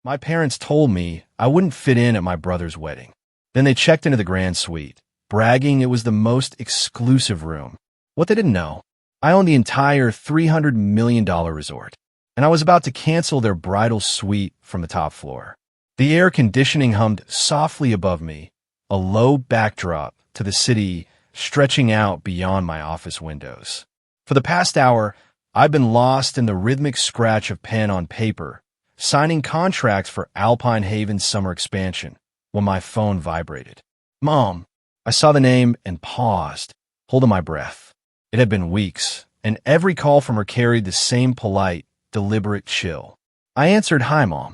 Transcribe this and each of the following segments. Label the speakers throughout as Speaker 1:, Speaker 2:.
Speaker 1: My parents told me I wouldn't fit in at my brother's wedding. Then they checked into the grand suite, bragging it was the most exclusive room. What they didn't know, I owned the entire $300 million resort, and I was about to cancel their bridal suite from the top floor. The air conditioning hummed softly above me, a low backdrop to the city stretching out beyond my office windows. For the past hour, I've been lost in the rhythmic scratch of pen on paper, signing contracts for Alpine Haven's summer expansion, when my phone vibrated. Mom! I saw the name and paused, holding my breath. It had been weeks, and every call from her carried the same polite, deliberate chill. I answered, "Hi, Mom."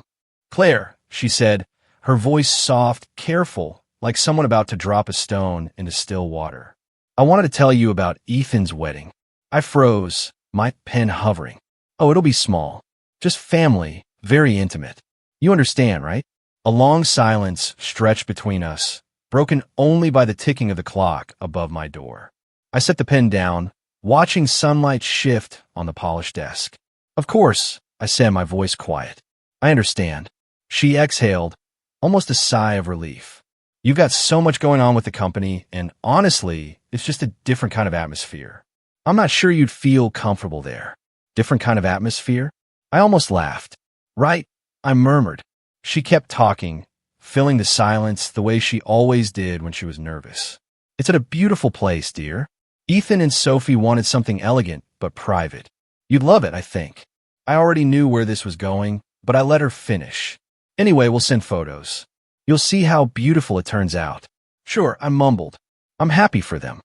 Speaker 1: "Claire," she said, her voice soft, careful, like someone about to drop a stone into still water. "I wanted to tell you about Ethan's wedding." I froze, my pen hovering. "Oh, it'll be small. Just family, very intimate. You understand, right?" A long silence stretched between us, broken only by the ticking of the clock above my door. I set the pen down, watching sunlight shift on the polished desk. "Of course," I said, my voice quiet. "I understand." She exhaled, almost a sigh of relief. "You've got so much going on with the company, and honestly, it's just a different kind of atmosphere. I'm not sure you'd feel comfortable there." "Different kind of atmosphere?" I almost laughed. "Right," I murmured. She kept talking, filling the silence the way she always did when she was nervous. "It's at a beautiful place, dear. Ethan and Sophie wanted something elegant but private. You'd love it, I think." I already knew where this was going, but I let her finish. "Anyway, we'll send photos. You'll see how beautiful it turns out." "Sure," I mumbled. "I'm happy for them."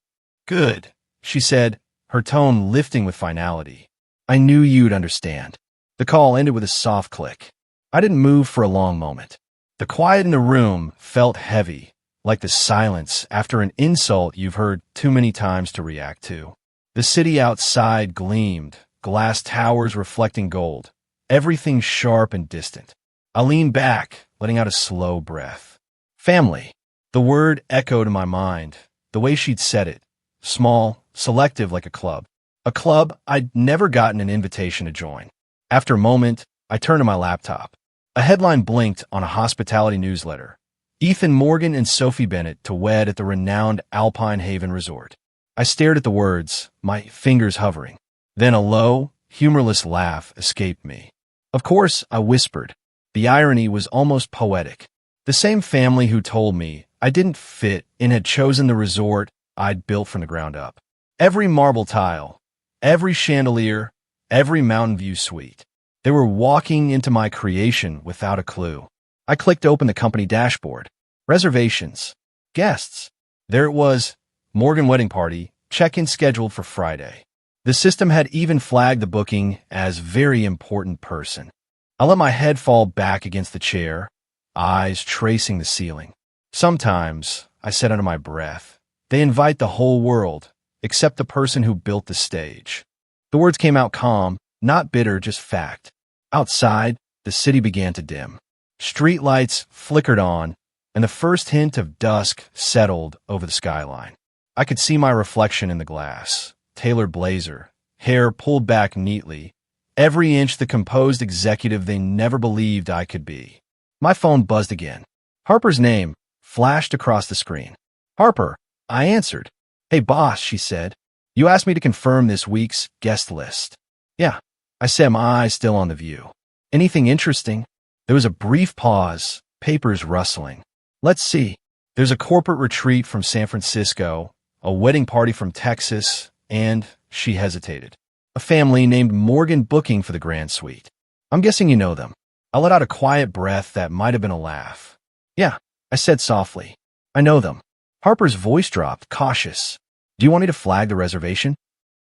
Speaker 1: "Good," she said, her tone lifting with finality. "I knew you'd understand." The call ended with a soft click. I didn't move for a long moment. The quiet in the room felt heavy, like the silence after an insult you've heard too many times to react to. The city outside gleamed, glass towers reflecting gold, everything sharp and distant. I leaned back, letting out a slow breath. Family. The word echoed in my mind, the way she'd said it. Small, selective like a club. A club I'd never gotten an invitation to join. After a moment, I turned to my laptop. A headline blinked on a hospitality newsletter. Ethan Morgan and Sophie Bennett to wed at the renowned Alpine Haven Resort. I stared at the words, my fingers hovering. Then a low, humorless laugh escaped me. "Of course," I whispered. The irony was almost poetic. The same family who told me I didn't fit and had chosen the resort I'd built from the ground up. Every marble tile, every chandelier, every mountain view suite. They were walking into my creation without a clue. I clicked open the company dashboard. Reservations. Guests. There it was. Morgan wedding party. Check-in scheduled for Friday. The system had even flagged the booking as very important person. I let my head fall back against the chair, eyes tracing the ceiling. "Sometimes," I said under my breath, "they invite the whole world, except the person who built the stage." The words came out calm, not bitter, just fact. Outside, the city began to dim. Street lights flickered on, and the first hint of dusk settled over the skyline. I could see my reflection in the glass. Tailored blazer, hair pulled back neatly, every inch the composed executive they never believed I could be. My phone buzzed again. Harper's name flashed across the screen. "Harper," I answered. "Hey, boss," she said. "You asked me to confirm this week's guest list." "Yeah," I said, my eyes still on the view. "Anything interesting?" There was a brief pause, papers rustling. "Let's see. There's a corporate retreat from San Francisco, a wedding party from Texas, and," she hesitated, "a family named Morgan booking for the grand suite. I'm guessing you know them." I let out a quiet breath that might have been a laugh. "Yeah," I said softly. "I know them." Harper's voice dropped, cautious. "Do you want me to flag the reservation?"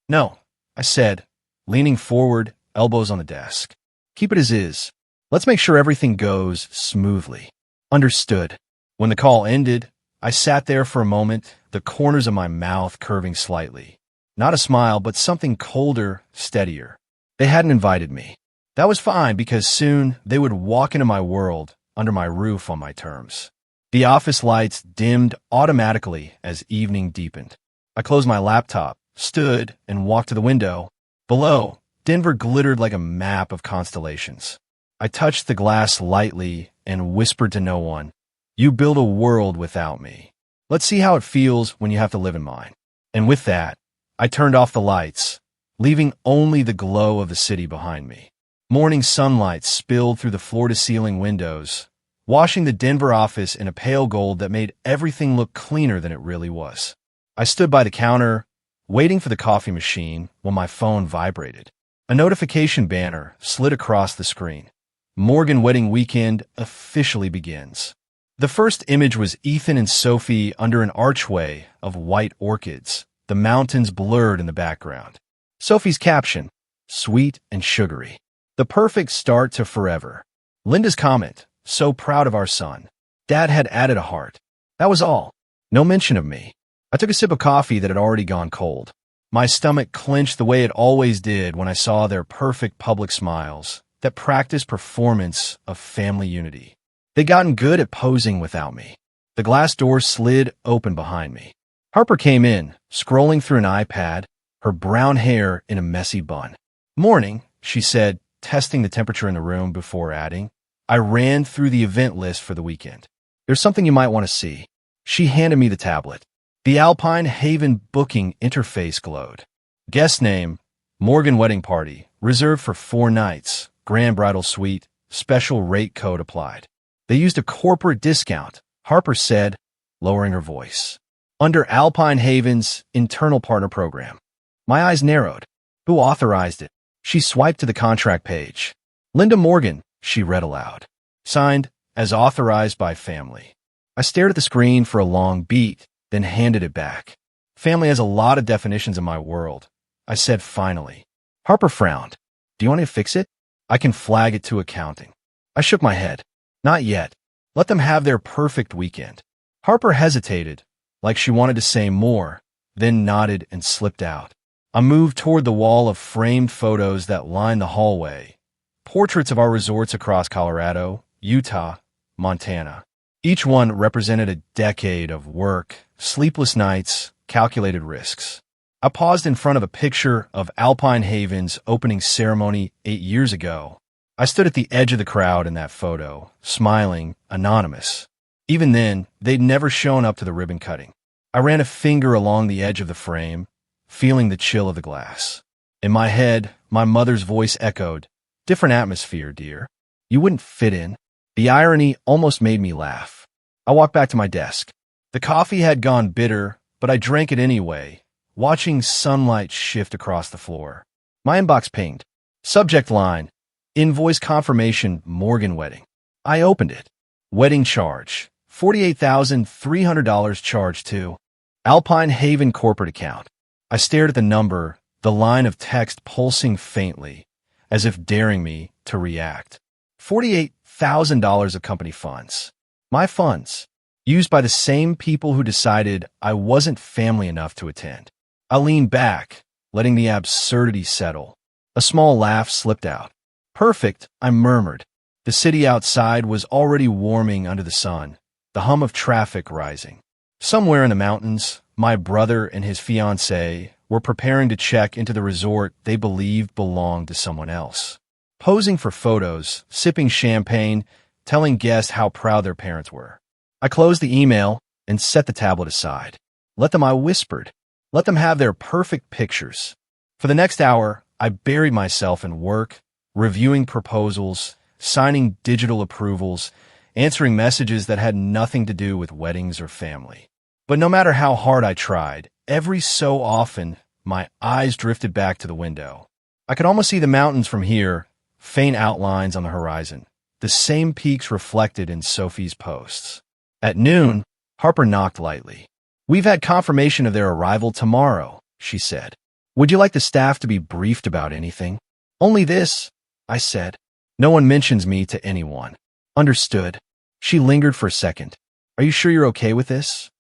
Speaker 1: "No," I said, leaning forward, elbows on the desk. "Keep it as is. Let's make sure everything goes smoothly." "Understood." When the call ended, I sat there for a moment, the corners of my mouth curving slightly. Not a smile, but something colder, steadier. They hadn't invited me. That was fine, because soon they would walk into my world, under my roof on my terms. The office lights dimmed automatically as evening deepened. I closed my laptop, stood, and walked to the window. Below, Denver glittered like a map of constellations. I touched the glass lightly and whispered to no one, "You build a world without me. Let's see how it feels when you have to live in mine." And with that, I turned off the lights, leaving only the glow of the city behind me. Morning sunlight spilled through the floor-to-ceiling windows, washing the Denver office in a pale gold that made everything look cleaner than it really was. I stood by the counter, waiting for the coffee machine, when my phone vibrated. A notification banner slid across the screen. Morgan Wedding Weekend officially begins. The first image was Ethan and Sophie under an archway of white orchids, the mountains blurred in the background. Sophie's caption, "Sweet and sugary. The perfect start to forever." Linda's comment, "So proud of our son." Dad had added a heart. That was all. No mention of me. I took a sip of coffee that had already gone cold. My stomach clenched the way it always did when I saw their perfect public smiles, that practiced performance of family unity. They'd gotten good at posing without me. The glass door slid open behind me. Harper came in, scrolling through an iPad, her brown hair in a messy bun. "Morning," she said, testing the temperature in the room before adding, "I ran through the event list for the weekend. There's something you might want to see." She handed me the tablet. The Alpine Haven booking interface glowed. Guest name, Morgan Wedding Party, reserved for 4 nights, grand bridal suite, special rate code applied. They used a corporate discount, Harper said, lowering her voice. Under Alpine Haven's internal partner program. My eyes narrowed. Who authorized it? She swiped to the contract page. "Linda Morgan," she read aloud. Signed, as authorized by family. I stared at the screen for a long beat, then handed it back. "Family has a lot of definitions in my world," I said finally. Harper frowned. "Do you want me to fix it? I can flag it to accounting." I shook my head. "Not yet. Let them have their perfect weekend." Harper hesitated, like she wanted to say more, then nodded and slipped out. I moved toward the wall of framed photos that lined the hallway. Portraits of our resorts across Colorado, Utah, Montana. Each one represented a decade of work, sleepless nights, calculated risks. I paused in front of a picture of Alpine Haven's opening ceremony 8 years ago. I stood at the edge of the crowd in that photo, smiling, anonymous. Even then, they'd never shown up to the ribbon cutting. I ran a finger along the edge of the frame, feeling the chill of the glass. In my head, my mother's voice echoed, "Different atmosphere, dear. You wouldn't fit in." The irony almost made me laugh. I walked back to my desk. The coffee had gone bitter, but I drank it anyway, watching sunlight shift across the floor. My inbox pinged. Subject line, "Invoice confirmation, Morgan Wedding." I opened it. Wedding charge, $48,300 charged to Alpine Haven corporate account. I stared at the number, the line of text pulsing faintly, as if daring me to react. $48,000 of company funds. My funds, used by the same people who decided I wasn't family enough to attend. I leaned back, letting the absurdity settle. A small laugh slipped out. "Perfect," I murmured. The city outside was already warming under the sun, the hum of traffic rising. Somewhere in the mountains, my brother and his fiancée were preparing to check into the resort they believed belonged to someone else. Posing for photos, sipping champagne, telling guests how proud their parents were. I closed the email and set the tablet aside. Let them, I whispered. Let them have their perfect pictures. For the next hour, I buried myself in work, reviewing proposals, signing digital approvals, answering messages that had nothing to do with weddings or family. But no matter how hard I tried, every so often, my eyes drifted back to the window. I could almost see the mountains from here, faint outlines on the horizon, the same peaks reflected in Sophie's posts. At noon, Harper knocked lightly. "We've had confirmation of their arrival tomorrow," she said. "Would you like the staff to be briefed about anything?" "Only this," I said. "No one mentions me to anyone." "Understood." She lingered for a second. "Are you sure you're okay with this?"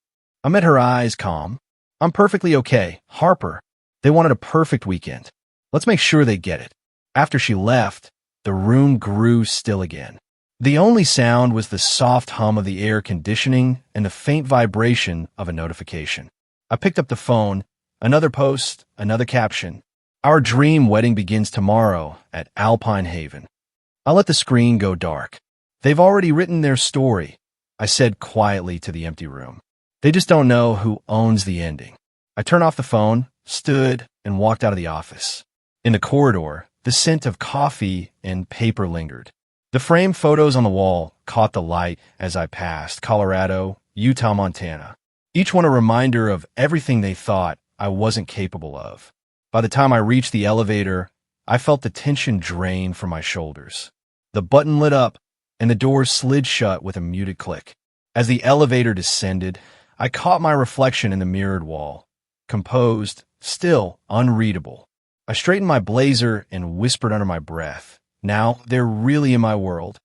Speaker 1: I met her eyes calm. "I'm perfectly okay, Harper. They wanted a perfect weekend. Let's make sure they get it." After she left, the room grew still again. The only sound was the soft hum of the air conditioning and the faint vibration of a notification. I picked up the phone, another post, another caption. "Our dream wedding begins tomorrow at Alpine Haven." I let the screen go dark. They've already written their story, I said quietly to the empty room. They just don't know who owns the ending. I turned off the phone, stood, and walked out of the office. In the corridor, the scent of coffee and paper lingered. The framed photos on the wall caught the light as I passed Colorado, Utah, Montana. Each one a reminder of everything they thought I wasn't capable of. By the time I reached the elevator, I felt the tension drain from my shoulders. The button lit up, and the door slid shut with a muted click. As the elevator descended, I caught my reflection in the mirrored wall. Composed, still unreadable. I straightened my blazer and whispered under my breath, "Now they're really in my world."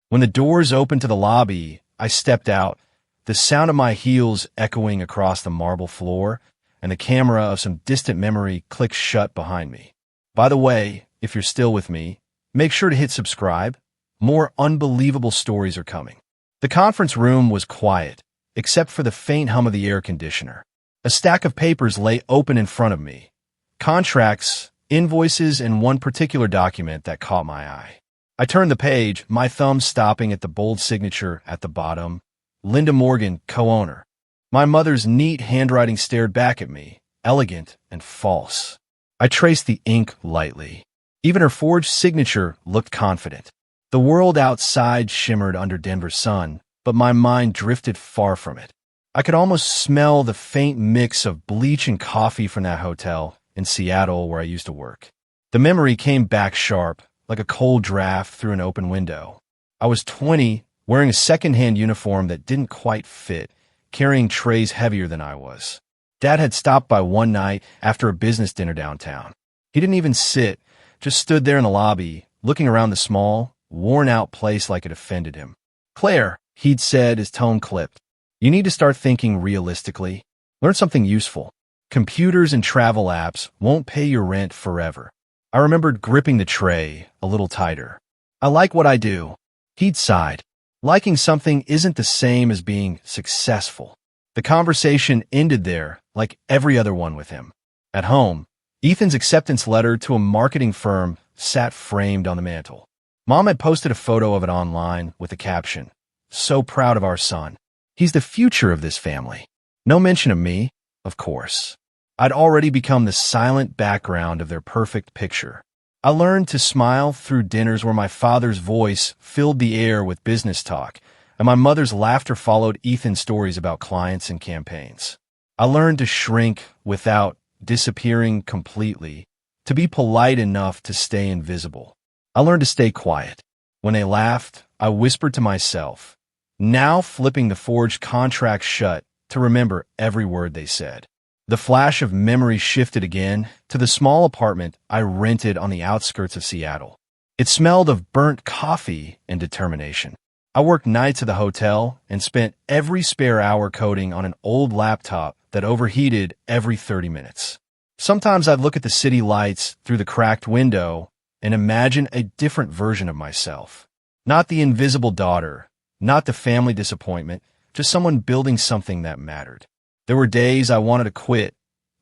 Speaker 1: When the doors opened to the lobby, I stepped out, the sound of my heels echoing across the marble floor, and the camera of some distant memory clicked shut behind me. By the way, if you're still with me, make sure to hit subscribe. More unbelievable stories are coming. The conference room was quiet, except for the faint hum of the air conditioner. A stack of papers lay open in front of me. Contracts, invoices, and one particular document that caught my eye. I turned the page, my thumb stopping at the bold signature at the bottom. Linda Morgan, co-owner. My mother's neat handwriting stared back at me, elegant and false. I traced the ink lightly. Even her forged signature looked confident. The world outside shimmered under Denver's sun, but my mind drifted far from it. I could almost smell the faint mix of bleach and coffee from that hotel in Seattle where I used to work. The memory came back sharp, like a cold draft through an open window. I was 20, wearing a second-hand uniform that didn't quite fit, carrying trays heavier than I was. Dad had stopped by one night after a business dinner downtown. He didn't even sit, just stood there in the lobby, looking around the small, worn-out place like it offended him. "Claire," he'd said, his tone clipped, "you need to start thinking realistically. Learn something useful. Computers and travel apps won't pay your rent forever." I remembered gripping the tray a little tighter. "I like what I do." He'd sighed. Liking something isn't the same as being successful. The conversation ended there, like every other one with him. At home, Ethan's acceptance letter to a marketing firm sat framed on the mantel. Mom had posted a photo of it online with the caption, "So proud of our son. He's the future of this family." No mention of me, of course. I'd already become the silent background of their perfect picture. I learned to smile through dinners where my father's voice filled the air with business talk, and my mother's laughter followed Ethan's stories about clients and campaigns. I learned to shrink without disappearing completely, to be polite enough to stay invisible. I learned to stay quiet. When they laughed, I whispered to myself, now flipping the forged contract shut to remember every word they said. The flash of memory shifted again to the small apartment I rented on the outskirts of Seattle. It smelled of burnt coffee and determination. I worked nights at the hotel and spent every spare hour coding on an old laptop that overheated every 30 minutes. Sometimes I'd look at the city lights through the cracked window and imagine a different version of myself. Not the invisible daughter, not the family disappointment, just someone building something that mattered. There were days I wanted to quit,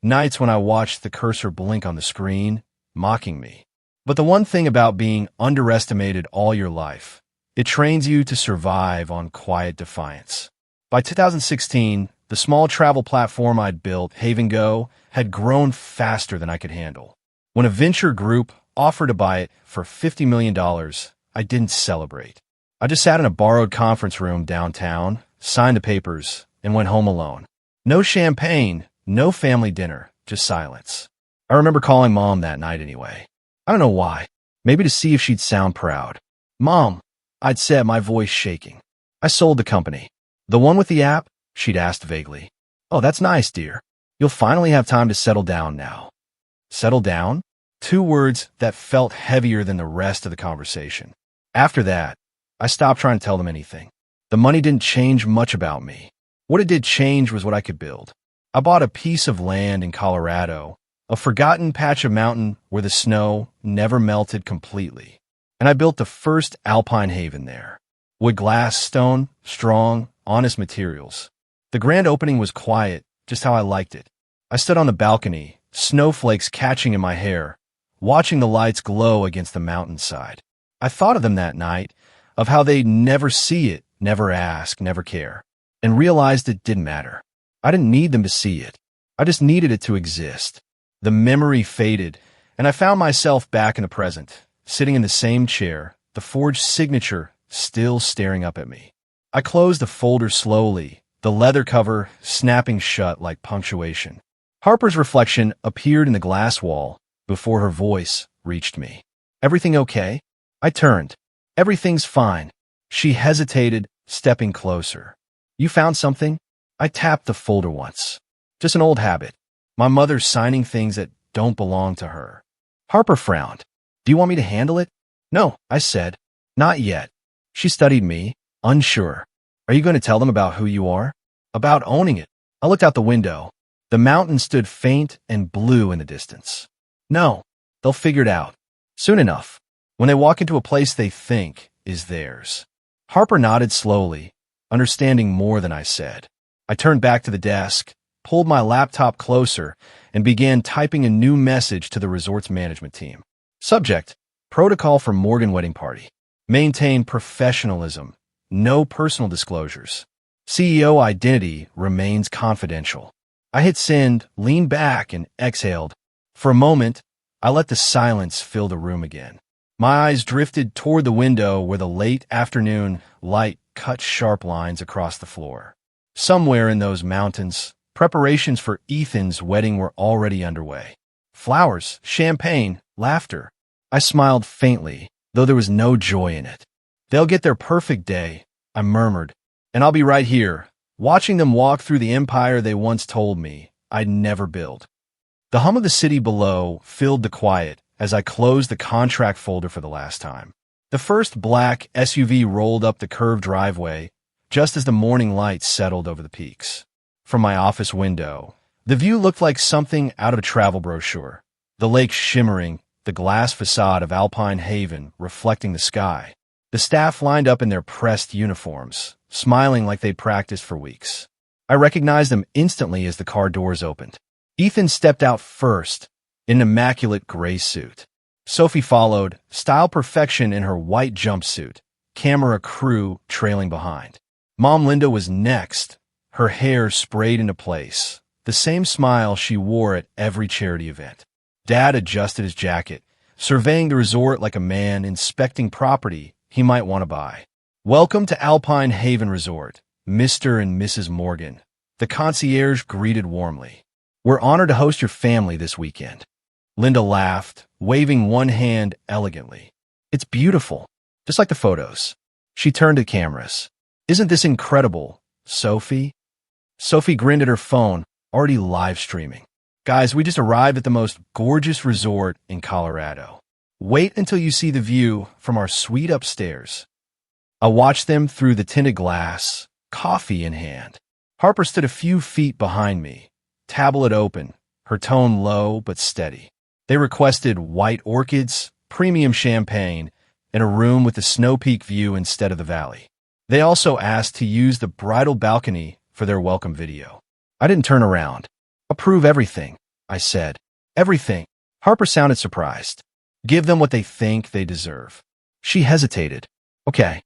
Speaker 1: nights when I watched the cursor blink on the screen, mocking me. But the one thing about being underestimated all your life, it trains you to survive on quiet defiance. By 2016, the small travel platform I'd built, Haven Go, had grown faster than I could handle. When a venture group offered to buy it for $50 million, I didn't celebrate. I just sat in a borrowed conference room downtown, signed the papers, and went home alone. No champagne, no family dinner, just silence. I remember calling Mom that night anyway. I don't know why. Maybe to see if she'd sound proud. "Mom," I'd said, my voice shaking. "I sold the company." "The one with the app?" she'd asked vaguely. "Oh, that's nice, dear. You'll finally have time to settle down now." Settle down? Two words that felt heavier than the rest of the conversation. After that, I stopped trying to tell them anything. The money didn't change much about me. What it did change was what I could build. I bought a piece of land in Colorado, a forgotten patch of mountain where the snow never melted completely. And I built the first alpine haven there. Wood, glass, stone, strong, honest materials. The grand opening was quiet, just how I liked it. I stood on the balcony, snowflakes catching in my hair, watching the lights glow against the mountainside. I thought of them that night, of how they never see it, never ask, never care, and realized it didn't matter. I didn't need them to see it. I just needed it to exist. The memory faded, and I found myself back in the present, sitting in the same chair, the forged signature still staring up at me. I closed the folder slowly, the leather cover snapping shut like punctuation. Harper's reflection appeared in the glass wall before her voice reached me. "Everything okay?" I turned. "Everything's fine." She hesitated, stepping closer. "You found something?" I tapped the folder once. "Just an old habit. My mother's signing things that don't belong to her." Harper frowned. "Do you want me to handle it?" "No," I said. "Not yet." She studied me, unsure. "Are you going to tell them about who you are?" "About owning it." I looked out the window. The mountain stood faint and blue in the distance. "No, they'll figure it out. Soon enough. When they walk into a place they think is theirs." Harper nodded slowly, understanding more than I said. I turned back to the desk, pulled my laptop closer, and began typing a new message to the resort's management team. Subject: Protocol for Morgan Wedding Party. Maintain professionalism. No personal disclosures. CEO identity remains confidential. I hit send, leaned back, and exhaled. For a moment, I let the silence fill the room again. My eyes drifted toward the window where the late afternoon light cut sharp lines across the floor. Somewhere in those mountains, preparations for Ethan's wedding were already underway. Flowers, champagne, laughter. I smiled faintly, though there was no joy in it. "They'll get their perfect day," I murmured, "and I'll be right here, watching them walk through the empire they once told me I'd never build." The hum of the city below filled the quiet as I closed the contract folder for the last time. The first black SUV rolled up the curved driveway just as the morning light settled over the peaks. From my office window, the view looked like something out of a travel brochure. The lake shimmering, the glass facade of Alpine Haven reflecting the sky. The staff lined up in their pressed uniforms, smiling like they'd practiced for weeks. I recognized them instantly as the car doors opened. Ethan stepped out first, in an immaculate gray suit. Sophie followed, style perfection in her white jumpsuit, camera crew trailing behind. Mom Linda was next, her hair sprayed into place, the same smile she wore at every charity event. Dad adjusted his jacket, surveying the resort like a man inspecting property he might want to buy. "Welcome to Alpine Haven Resort, Mr. and Mrs. Morgan," the concierge greeted warmly. "We're honored to host your family this weekend." Linda laughed, waving one hand elegantly. "It's beautiful, just like the photos." She turned to cameras. "Isn't this incredible, Sophie?" Sophie grinned at her phone, already live streaming. "Guys, we just arrived at the most gorgeous resort in Colorado. Wait until you see the view from our suite upstairs." I watched them through the tinted glass, coffee in hand. Harper stood a few feet behind me, tablet open, her tone low but steady. They requested white orchids, premium champagne, and a room with the Snow Peak view instead of the valley. They also asked to use the bridal balcony for their welcome video. I didn't turn around. "Approve everything," I said. "Everything." Harper sounded surprised. "Give them what they think they deserve." She hesitated. "Okay."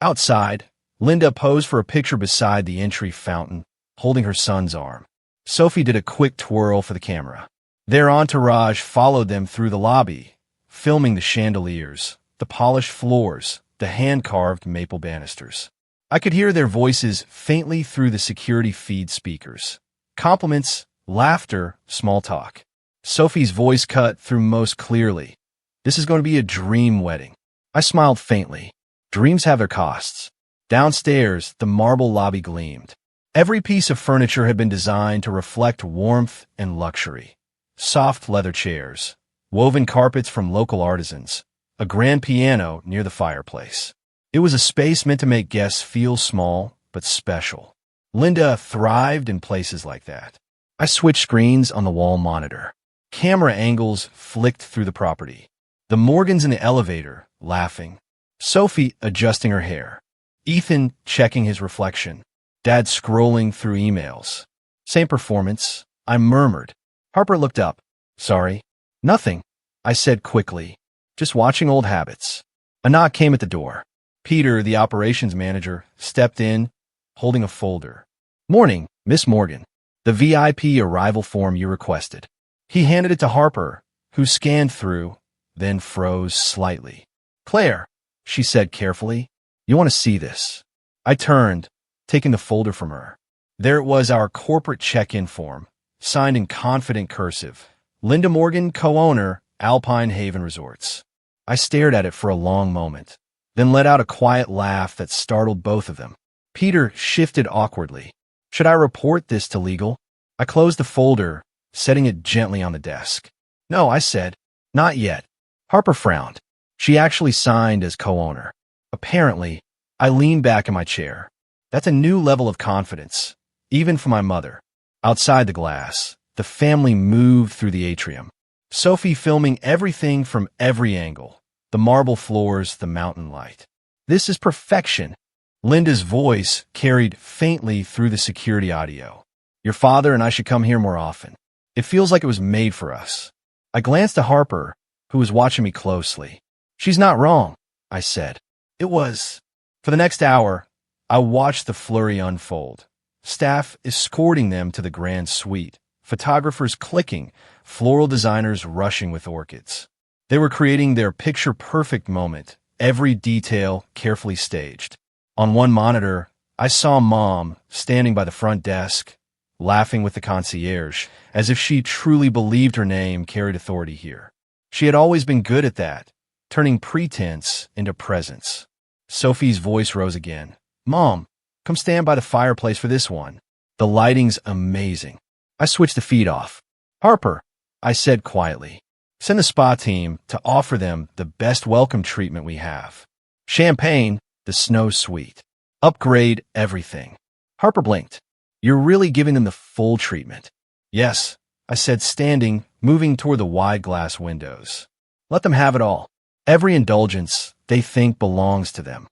Speaker 1: Outside, Linda posed for a picture beside the entry fountain, holding her son's arm. Sophie did a quick twirl for the camera. Their entourage followed them through the lobby, filming the chandeliers, the polished floors, the hand-carved maple banisters. I could hear their voices faintly through the security feed speakers. Compliments, laughter, small talk. Sophie's voice cut through most clearly. "This is going to be a dream wedding." I smiled faintly. Dreams have their costs. Downstairs, the marble lobby gleamed. Every piece of furniture had been designed to reflect warmth and luxury. Soft leather chairs, woven carpets from local artisans, a grand piano near the fireplace. It was a space meant to make guests feel small but special. Linda thrived in places like that. I switched screens on the wall monitor. Camera angles flicked through the property. The Morgans in the elevator, laughing. Sophie adjusting her hair. Ethan checking his reflection. Dad scrolling through emails. "Same performance," I murmured. Harper looked up. "Sorry." "Nothing," I said quickly. "Just watching old habits." A knock came at the door. Peter, the operations manager, stepped in, holding a folder. "Morning, Miss Morgan. The VIP arrival form you requested." He handed it to Harper, who scanned through, then froze slightly. "Claire," she said carefully, "you want to see this." I turned, taking the folder from her. There it was, our corporate check-in form, signed in confident cursive. Linda Morgan, co-owner, Alpine Haven Resorts. I stared at it for a long moment, then let out a quiet laugh that startled both of them. Peter shifted awkwardly. "Should I report this to legal?" I closed the folder, setting it gently on the desk. "No," I said. "Not yet." Harper frowned. She actually signed as co-owner. Apparently, I leaned back in my chair. That's a new level of confidence, even for my mother. Outside the glass, the family moved through the atrium. Sophie filming everything from every angle. The marble floors, the mountain light. "This is perfection." Linda's voice carried faintly through the security audio. "Your father and I should come here more often. It feels like it was made for us." I glanced at Harper, who was watching me closely. "She's not wrong," I said. "It was." For the next hour, I watched the flurry unfold. Staff escorting them to the grand suite, photographers clicking, floral designers rushing with orchids. They were creating their picture-perfect moment, every detail carefully staged. On one monitor, I saw Mom standing by the front desk, laughing with the concierge, as if she truly believed her name carried authority here. She had always been good at that, turning pretense into presence. Sophie's voice rose again. "Mom, come stand by the fireplace for this one. The lighting's amazing." I switched the feed off. "Harper," I said quietly, "send the spa team to offer them the best welcome treatment we have. Champagne, the snow suite. Upgrade everything." Harper blinked. "You're really giving them the full treatment." "Yes," I said, standing, moving toward the wide glass windows. "Let them have it all. Every indulgence they think belongs to them."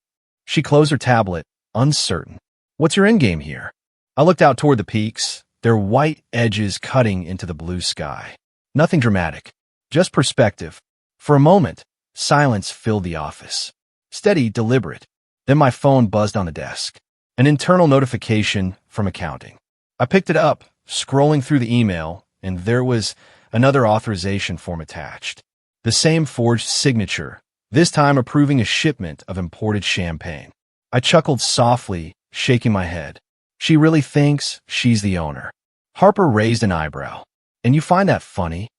Speaker 1: She closed her tablet, uncertain. "What's your endgame here?" I looked out toward the peaks, their white edges cutting into the blue sky. Nothing dramatic, just perspective. For a moment, silence filled the office. Steady, deliberate. Then my phone buzzed on the desk. An internal notification from accounting. I picked it up, scrolling through the email, and there was another authorization form attached. The same forged signature, this time approving a shipment of imported champagne. I chuckled softly, shaking my head. She really thinks she's the owner. Harper raised an eyebrow. "And you find that funny?"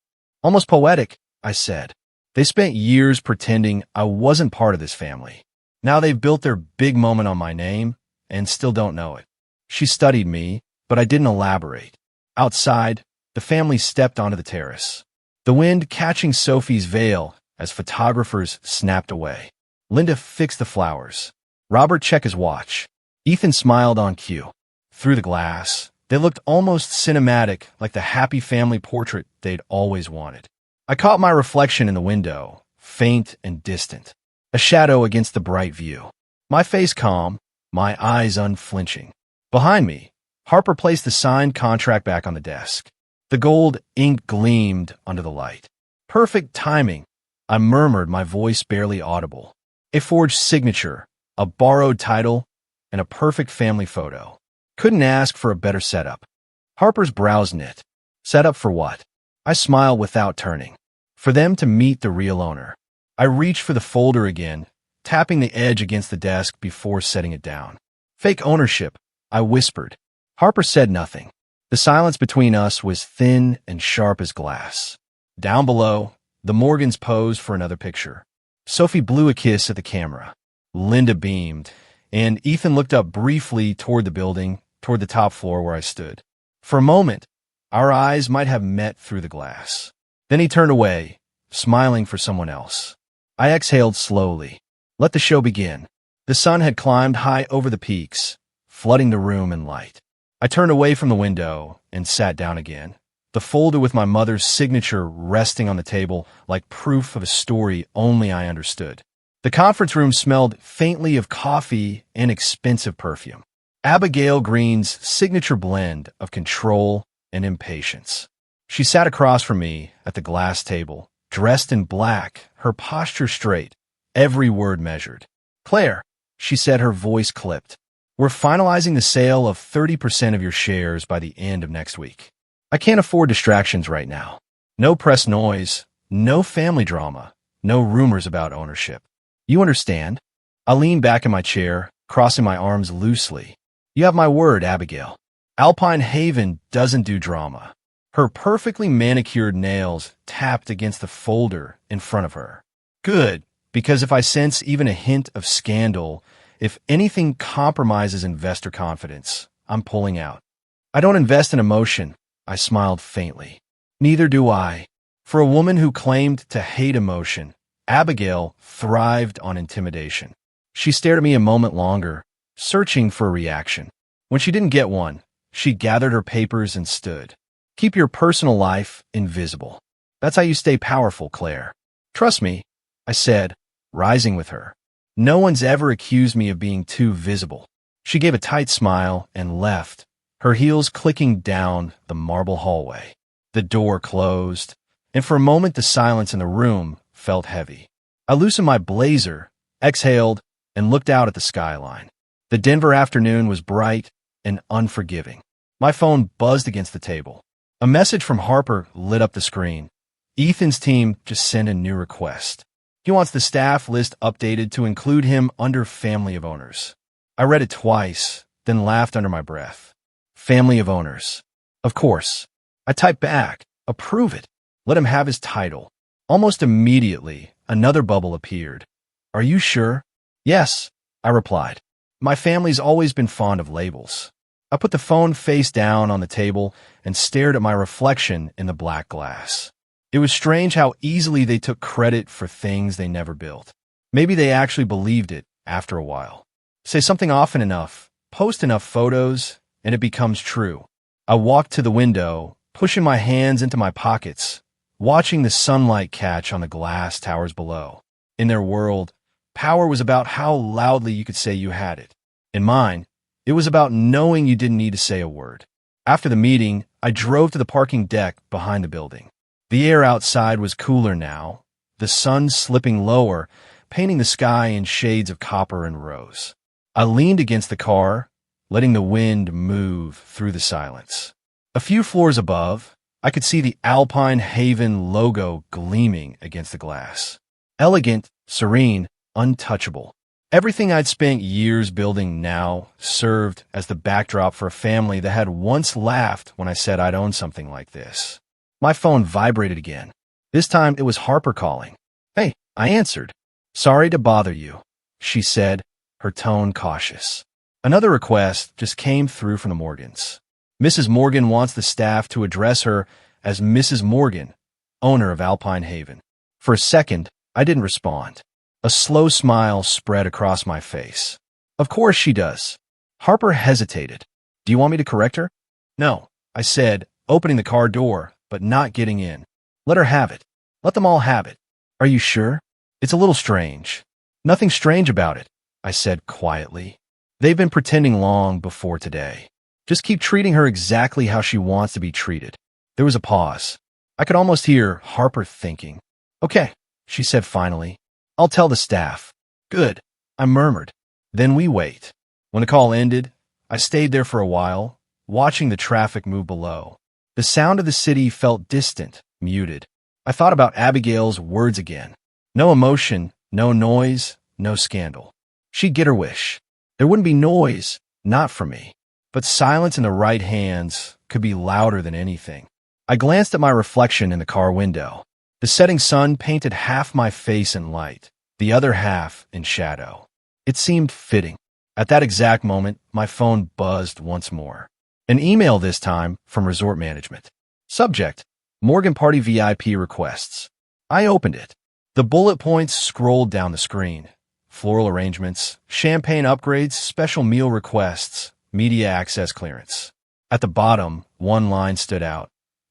Speaker 1: "Almost poetic," I said. "They spent years pretending I wasn't part of this family. Now they've built their big moment on my name and still don't know it." She studied me, but I didn't elaborate. Outside, the family stepped onto the terrace. The wind catching Sophie's veil as photographers snapped away. Linda fixed the flowers. Robert checked his watch. Ethan smiled on cue. Through the glass, they looked almost cinematic, like the happy family portrait they'd always wanted. I caught my reflection in the window, faint and distant, a shadow against the bright view. My face calm, my eyes unflinching. Behind me, Harper placed the signed contract back on the desk. The gold ink gleamed under the light. "Perfect timing," I murmured, my voice barely audible. A forged signature, a borrowed title, and a perfect family photo. Couldn't ask for a better setup. Harper's brows knit. Setup for what? I smiled without turning. For them to meet the real owner. I reached for the folder again, tapping the edge against the desk before setting it down. "Fake ownership," I whispered. Harper said nothing. The silence between us was thin and sharp as glass. Down below, the Morgans posed for another picture. Sophie blew a kiss at the camera. Linda beamed, and Ethan looked up briefly toward the building, toward the top floor where I stood. For a moment, our eyes might have met through the glass. Then he turned away, smiling for someone else. I exhaled slowly. Let the show begin. The sun had climbed high over the peaks, flooding the room in light. I turned away from the window and sat down again, the folder with my mother's signature resting on the table like proof of a story only I understood. The conference room smelled faintly of coffee and expensive perfume. Abigail Green's signature blend of control and impatience. She sat across from me at the glass table, dressed in black, her posture straight, every word measured. "Claire," she said, her voice clipped, "we're finalizing the sale of 30% of your shares by the end of next week. I can't afford distractions right now. No press noise, no family drama, no rumors about ownership. You understand?" I leaned back in my chair, crossing my arms loosely. "You have my word, Abigail. Alpine Haven doesn't do drama." Her perfectly manicured nails tapped against the folder in front of her. "Good, because if I sense even a hint of scandal, if anything compromises investor confidence, I'm pulling out." "I don't invest in emotion," I smiled faintly. "Neither do I." For a woman who claimed to hate emotion, Abigail thrived on intimidation. She stared at me a moment longer, searching for a reaction. When she didn't get one, she gathered her papers and stood. "Keep your personal life invisible. That's how you stay powerful, Claire." "Trust me," I said, rising with her. "No one's ever accused me of being too visible." She gave a tight smile and left, her heels clicking down the marble hallway. The door closed, and for a moment the silence in the room felt heavy. I loosened my blazer, exhaled, and looked out at the skyline. The Denver afternoon was bright and unforgiving. My phone buzzed against the table. A message from Harper lit up the screen. "Ethan's team just sent a new request. He wants the staff list updated to include him under family of owners." I read it twice, then laughed under my breath. Family of owners. Of course. I typed back, "Approve it. Let him have his title." Almost immediately, another bubble appeared. "Are you sure?" "Yes," I replied. "My family's always been fond of labels." I put the phone face down on the table and stared at my reflection in the black glass. It was strange how easily they took credit for things they never built. Maybe they actually believed it after a while. Say something often enough, post enough photos, and it becomes true. I walked to the window, pushing my hands into my pockets, watching the sunlight catch on the glass towers below. In their world, power was about how loudly you could say you had it. In mine, it was about knowing you didn't need to say a word. After the meeting, I drove to the parking deck behind the building. The air outside was cooler now, the sun slipping lower, painting the sky in shades of copper and rose. I leaned against the car, letting the wind move through the silence. A few floors above, I could see the Alpine Haven logo gleaming against the glass. Elegant, serene, untouchable. Everything I'd spent years building now served as the backdrop for a family that had once laughed when I said I'd own something like this. My phone vibrated again. This time it was Harper calling. "Hey," I answered. "Sorry to bother you," she said, her tone cautious. Another request just came through from the Morgans. Mrs. Morgan wants the staff to address her as Mrs. Morgan, owner of Alpine Haven. For a second, I didn't respond. A slow smile spread across my face. "Of course she does." Harper hesitated. "Do you want me to correct her?" "No," I said, opening the car door, but not getting in. "Let her have it. Let them all have it." "Are you sure?" "It's a little strange." "Nothing strange about it," I said quietly. "They've been pretending long before today. Just keep treating her exactly how she wants to be treated." There was a pause. I could almost hear Harper thinking. "Okay," she said finally. "I'll tell the staff." "Good," I murmured. "Then we wait." When the call ended, I stayed there for a while, watching the traffic move below. The sound of the city felt distant, muted. I thought about Abigail's words again. No emotion, no noise, no scandal. She'd get her wish. There wouldn't be noise, not for me. But silence in the right hands could be louder than anything. I glanced at my reflection in the car window. The setting sun painted half my face in light, the other half in shadow. It seemed fitting. At that exact moment, my phone buzzed once more. An email this time from Resort Management. Subject: Morgan Party VIP requests. I opened it. The bullet points scrolled down the screen. Floral arrangements, champagne upgrades, special meal requests, media access clearance. At the bottom, one line stood out.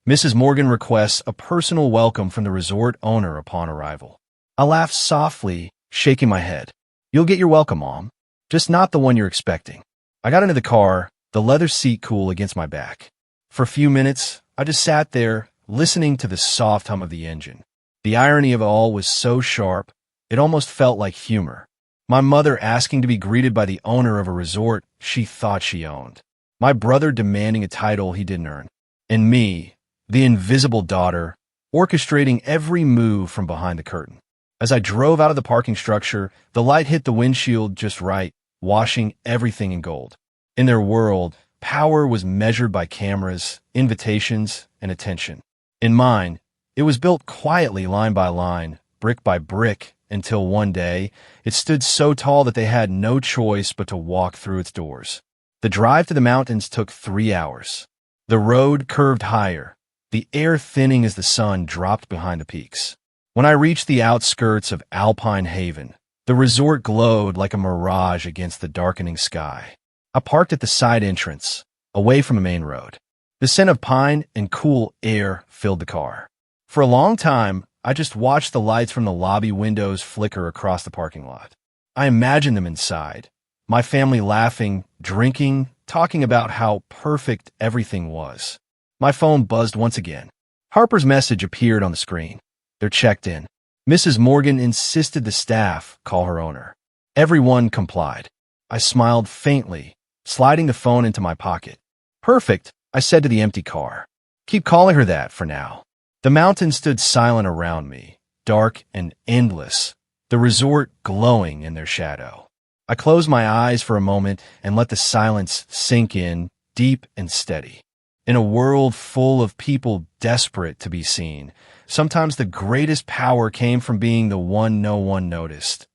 Speaker 1: Mrs. Morgan requests a personal welcome from the resort owner upon arrival. I laughed softly, shaking my head. "You'll get your welcome, Mom. Just not the one you're expecting." I got into the car, the leather seat cool against my back. For a few minutes, I just sat there, listening to the soft hum of the engine. The irony of it all was so sharp, It almost felt like humor. My mother asking to be greeted by the owner of a resort she thought she owned. My brother demanding a title he didn't earn. And me, the invisible daughter, orchestrating every move from behind the curtain. As I drove out of the parking structure, the light hit the windshield just right, washing everything in gold. In their world, power was measured by cameras, invitations, and attention. In mine, it was built quietly line by line, brick by brick, until one day, it stood so tall that they had no choice but to walk through its doors. The drive to the mountains took 3 hours. The road curved higher, the air thinning as the sun dropped behind the peaks. When I reached the outskirts of Alpine Haven, the resort glowed like a mirage against the darkening sky. I parked at the side entrance, away from the main road. The scent of pine and cool air filled the car. For a long time, I just watched the lights from the lobby windows flicker across the parking lot. I imagined them inside, my family laughing, drinking, talking about how perfect everything was. My phone buzzed once again. Harper's message appeared on the screen. They're checked in. Mrs. Morgan insisted the staff call her owner. Everyone complied. I smiled faintly, sliding the phone into my pocket. Perfect, I said to the empty car. Keep calling her that for now. The mountains stood silent around me, dark and endless, the resort glowing in their shadow. I closed my eyes for a moment and let the silence sink in, deep and steady. In a world full of people desperate to be seen, sometimes the greatest power came from being the one no one noticed,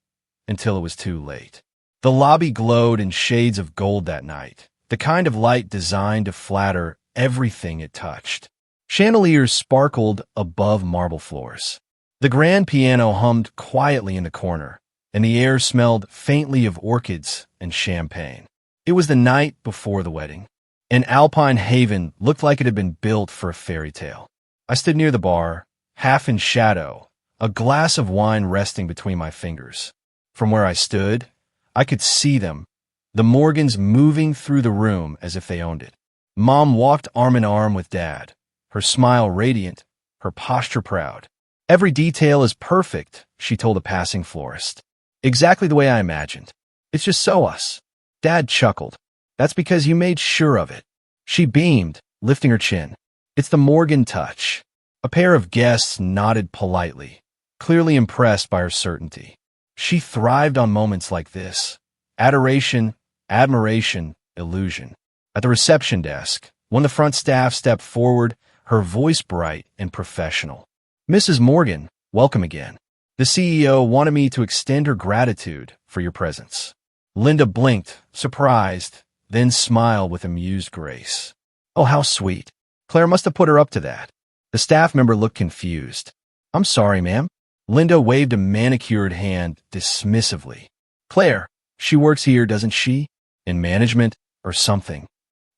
Speaker 1: until it was too late. The lobby glowed in shades of gold that night, the kind of light designed to flatter everything it touched. Chandeliers sparkled above marble floors. The grand piano hummed quietly in the corner, and the air smelled faintly of orchids and champagne. It was the night before the wedding, and Alpine Haven looked like it had been built for a fairy tale. I stood near the bar, half in shadow, a glass of wine resting between my fingers. From where I stood, I could see them, the Morgans moving through the room as if they owned it. Mom walked arm in arm with Dad, her smile radiant, her posture proud. Every detail is perfect, she told a passing florist. Exactly the way I imagined. It's just so us. Dad chuckled. That's because you made sure of it. She beamed, lifting her chin. It's the Morgan touch. A pair of guests nodded politely, clearly impressed by her certainty. She thrived on moments like this. Adoration, admiration, illusion. At the reception desk, when the front staff stepped forward, her voice bright and professional. Mrs. Morgan, welcome again. The CEO wanted me to extend her gratitude for your presence. Linda blinked, surprised, then smiled with amused grace. Oh, how sweet. Claire must have put her up to that. The staff member looked confused. I'm sorry, ma'am. Linda waved a manicured hand dismissively. Claire, she works here, doesn't she? In management or something.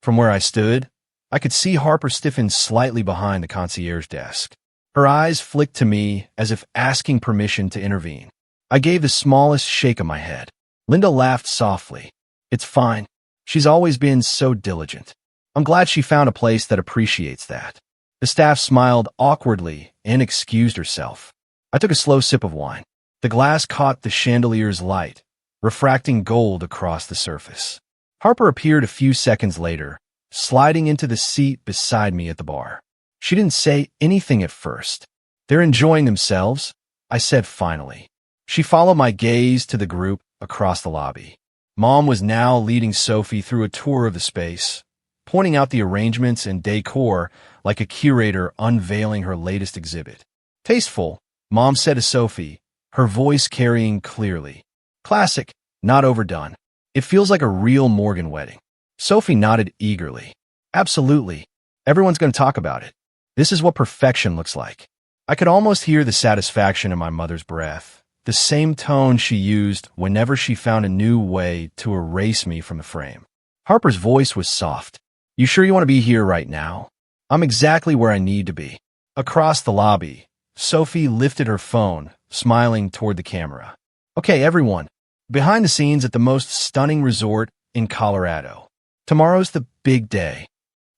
Speaker 1: From where I stood, I could see Harper stiffen slightly behind the concierge desk. Her eyes flicked to me as if asking permission to intervene. I gave the smallest shake of my head. Linda laughed softly. It's fine. She's always been so diligent. I'm glad she found a place that appreciates that. The staff smiled awkwardly and excused herself. I took a slow sip of wine. The glass caught the chandelier's light, refracting gold across the surface. Harper appeared a few seconds later, sliding into the seat beside me at the bar. She didn't say anything at first. They're enjoying themselves, I said finally. She followed my gaze to the group across the lobby. Mom was now leading Sophie through a tour of the space, pointing out the arrangements and decor like a curator unveiling her latest exhibit. Tasteful, Mom said to Sophie, her voice carrying clearly. Classic, not overdone. It feels like a real Morgan wedding. Sophie nodded eagerly. Absolutely. Everyone's going to talk about it. This is what perfection looks like. I could almost hear the satisfaction in my mother's breath, the same tone she used whenever she found a new way to erase me from the frame. Harper's voice was soft. You sure you want to be here right now? I'm exactly where I need to be. Across the lobby, Sophie lifted her phone, smiling toward the camera. Okay, everyone. Behind the scenes at the most stunning resort in Colorado. Tomorrow's the big day.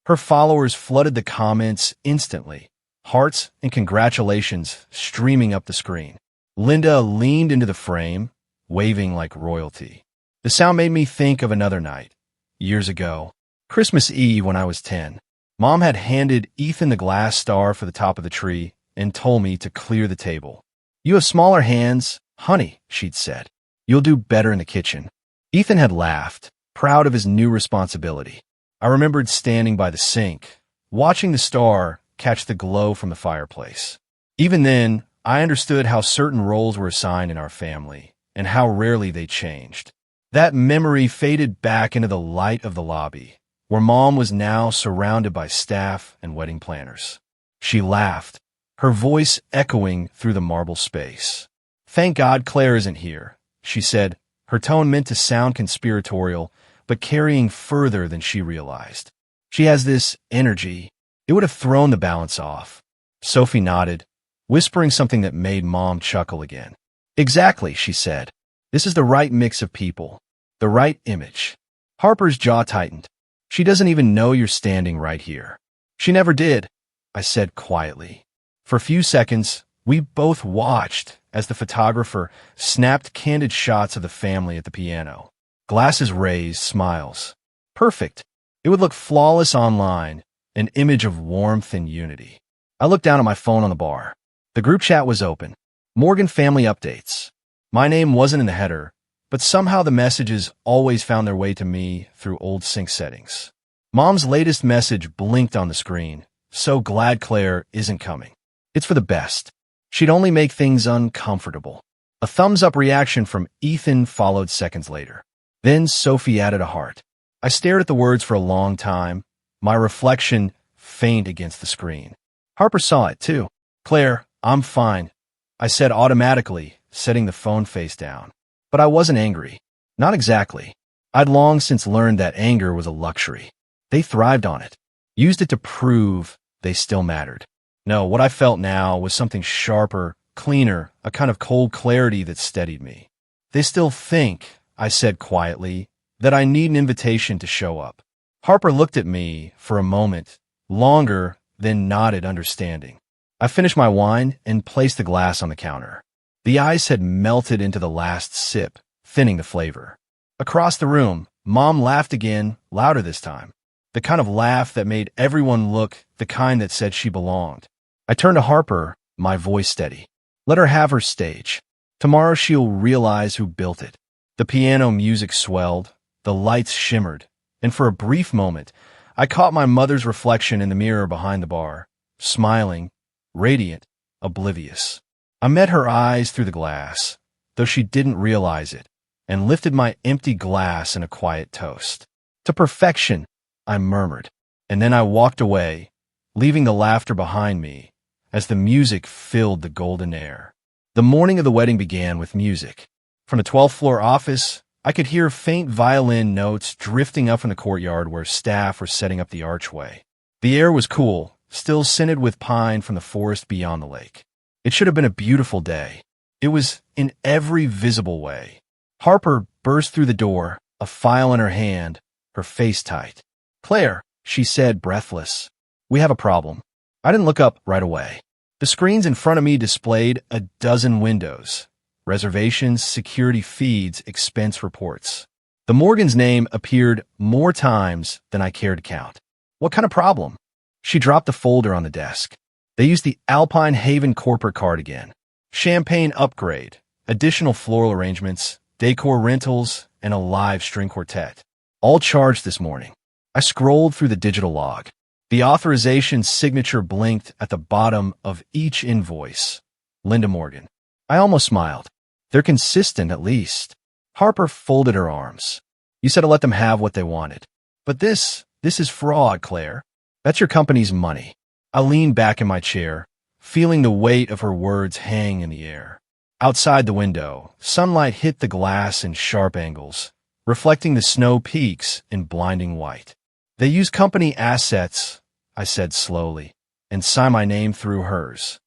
Speaker 1: Her followers flooded the comments instantly, hearts and congratulations streaming up the screen. Linda leaned into the frame, waving like royalty. The sound made me think of another night, years ago. Christmas Eve when I was 10. Mom had handed Ethan the glass star for the top of the tree and told me to clear the table. "You have smaller hands, honey," she'd said. "You'll do better in the kitchen." Ethan had laughed, proud of his new responsibility. I remembered standing by the sink, watching the star catch the glow from the fireplace. Even then, I understood how certain roles were assigned in our family and how rarely they changed. That memory faded back into the light of the lobby, where Mom was now surrounded by staff and wedding planners. She laughed, her voice echoing through the marble space. "Thank God Claire isn't here," she said, her tone meant to sound conspiratorial, but carrying further than she realized. "She has this energy. It would have thrown the balance off." Sophie nodded, whispering something that made Mom chuckle again. "Exactly," she said. "This is the right mix of people, the right image." Harper's jaw tightened. "She doesn't even know you're standing right here." "She never did," I said quietly. For a few seconds, we both watched as the photographer snapped candid shots of the family at the piano. Glasses raised, smiles. Perfect. It would look flawless online, an image of warmth and unity. I looked down at my phone on the bar. The group chat was open. Morgan family updates. My name wasn't in the header, but somehow the messages always found their way to me through old sync settings. Mom's latest message blinked on the screen. "So glad Claire isn't coming. It's for the best. She'd only make things uncomfortable." A thumbs-up reaction from Ethan followed seconds later. Then Sophie added a heart. I stared at the words for a long time, my reflection faint against the screen. Harper saw it, too. "Claire, I'm fine," I said automatically, setting the phone face down. But I wasn't angry. Not exactly. I'd long since learned that anger was a luxury. They thrived on it, used it to prove they still mattered. No, what I felt now was something sharper, cleaner, a kind of cold clarity that steadied me. "They still think," I said quietly, "that I need an invitation to show up." Harper looked at me for a moment, longer, then nodded understanding. I finished my wine and placed the glass on the counter. The ice had melted into the last sip, thinning the flavor. Across the room, Mom laughed again, louder this time. The kind of laugh that made everyone look, the kind that said she belonged. I turned to Harper, my voice steady. "Let her have her stage. Tomorrow she'll realize who built it." The piano music swelled, the lights shimmered, and for a brief moment, I caught my mother's reflection in the mirror behind the bar, smiling, radiant, oblivious. I met her eyes through the glass, though she didn't realize it, and lifted my empty glass in a quiet toast. "To perfection," I murmured, and then I walked away, leaving the laughter behind me as the music filled the golden air. The morning of the wedding began with music. From the 12th floor office, I could hear faint violin notes drifting up from the courtyard where staff were setting up the archway. The air was cool, still scented with pine from the forest beyond the lake. It should have been a beautiful day. It was in every visible way. Harper burst through the door, a file in her hand, her face tight. "Claire," she said, breathless. "We have a problem." I didn't look up right away. The screens in front of me displayed a dozen windows. Reservations, security feeds, expense reports. The Morgan's name appeared more times than I cared to count. "What kind of problem?" She dropped the folder on the desk. They used the Alpine Haven corporate card again. Champagne upgrade, additional floral arrangements, decor rentals, and a live string quartet. All charged this morning. I scrolled through the digital log. The authorization signature blinked at the bottom of each invoice. Linda Morgan. I almost smiled. They're consistent, at least. Harper folded her arms. "You said to let them have what they wanted. But this is fraud, Claire. That's your company's money." I leaned back in my chair, feeling the weight of her words hang in the air. Outside the window, sunlight hit the glass in sharp angles, reflecting the snow peaks in blinding white. "They use company assets," I said slowly, "and sign my name through hers."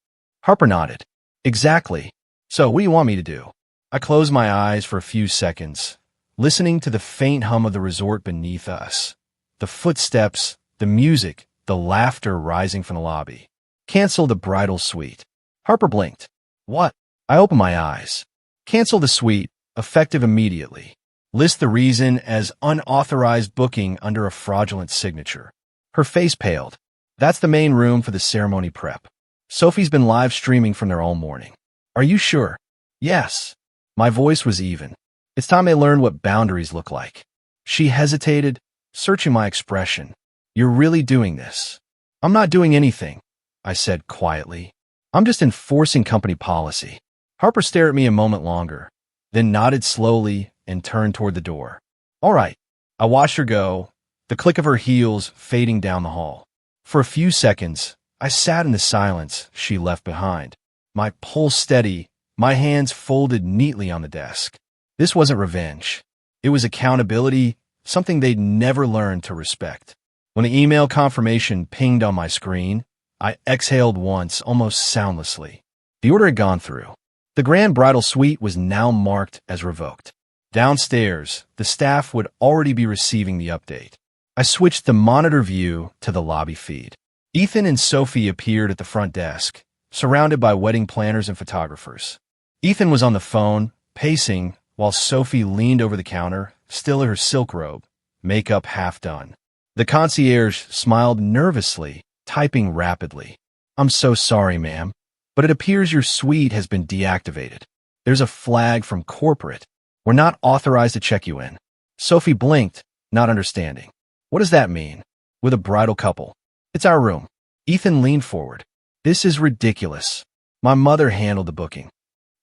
Speaker 1: Harper nodded. "Exactly. So what do you want me to do?" I closed my eyes for a few seconds, listening to the faint hum of the resort beneath us, the footsteps, the music, the laughter rising from the lobby. "Cancel the bridal suite." Harper blinked. "What?" I open my eyes. Cancel the suite, effective immediately. List the reason as unauthorized booking under a fraudulent signature. Her face paled. That's the main room for the ceremony prep. Sophie's been live streaming from there all morning. Are you sure? Yes. My voice was even. It's time I learned what boundaries look like. She hesitated, searching my expression. You're really doing this? I'm not doing anything, I said quietly. I'm just enforcing company policy. Harper stared at me a moment longer, then nodded slowly and turned toward the door. All right. I watched her go, the click of her heels fading down the hall. For a few seconds, I sat in the silence she left behind. My pulse steady, my hands folded neatly on the desk. This wasn't revenge. It was accountability, something they'd never learned to respect. When the email confirmation pinged on my screen, I exhaled once, almost soundlessly. The order had gone through. The grand bridal suite was now marked as revoked. Downstairs, the staff would already be receiving the update. I switched the monitor view to the lobby feed. Ethan and Sophie appeared at the front desk, surrounded by wedding planners and photographers. Ethan was on the phone, pacing, while Sophie leaned over the counter, still in her silk robe, makeup half done. The concierge smiled nervously, typing rapidly. I'm so sorry, ma'am, but it appears your suite has been deactivated. There's a flag from corporate. We're not authorized to check you in. Sophie blinked, not understanding. What does that mean? With a bridal couple. It's our room. Ethan leaned forward. This is ridiculous. My mother handled the booking.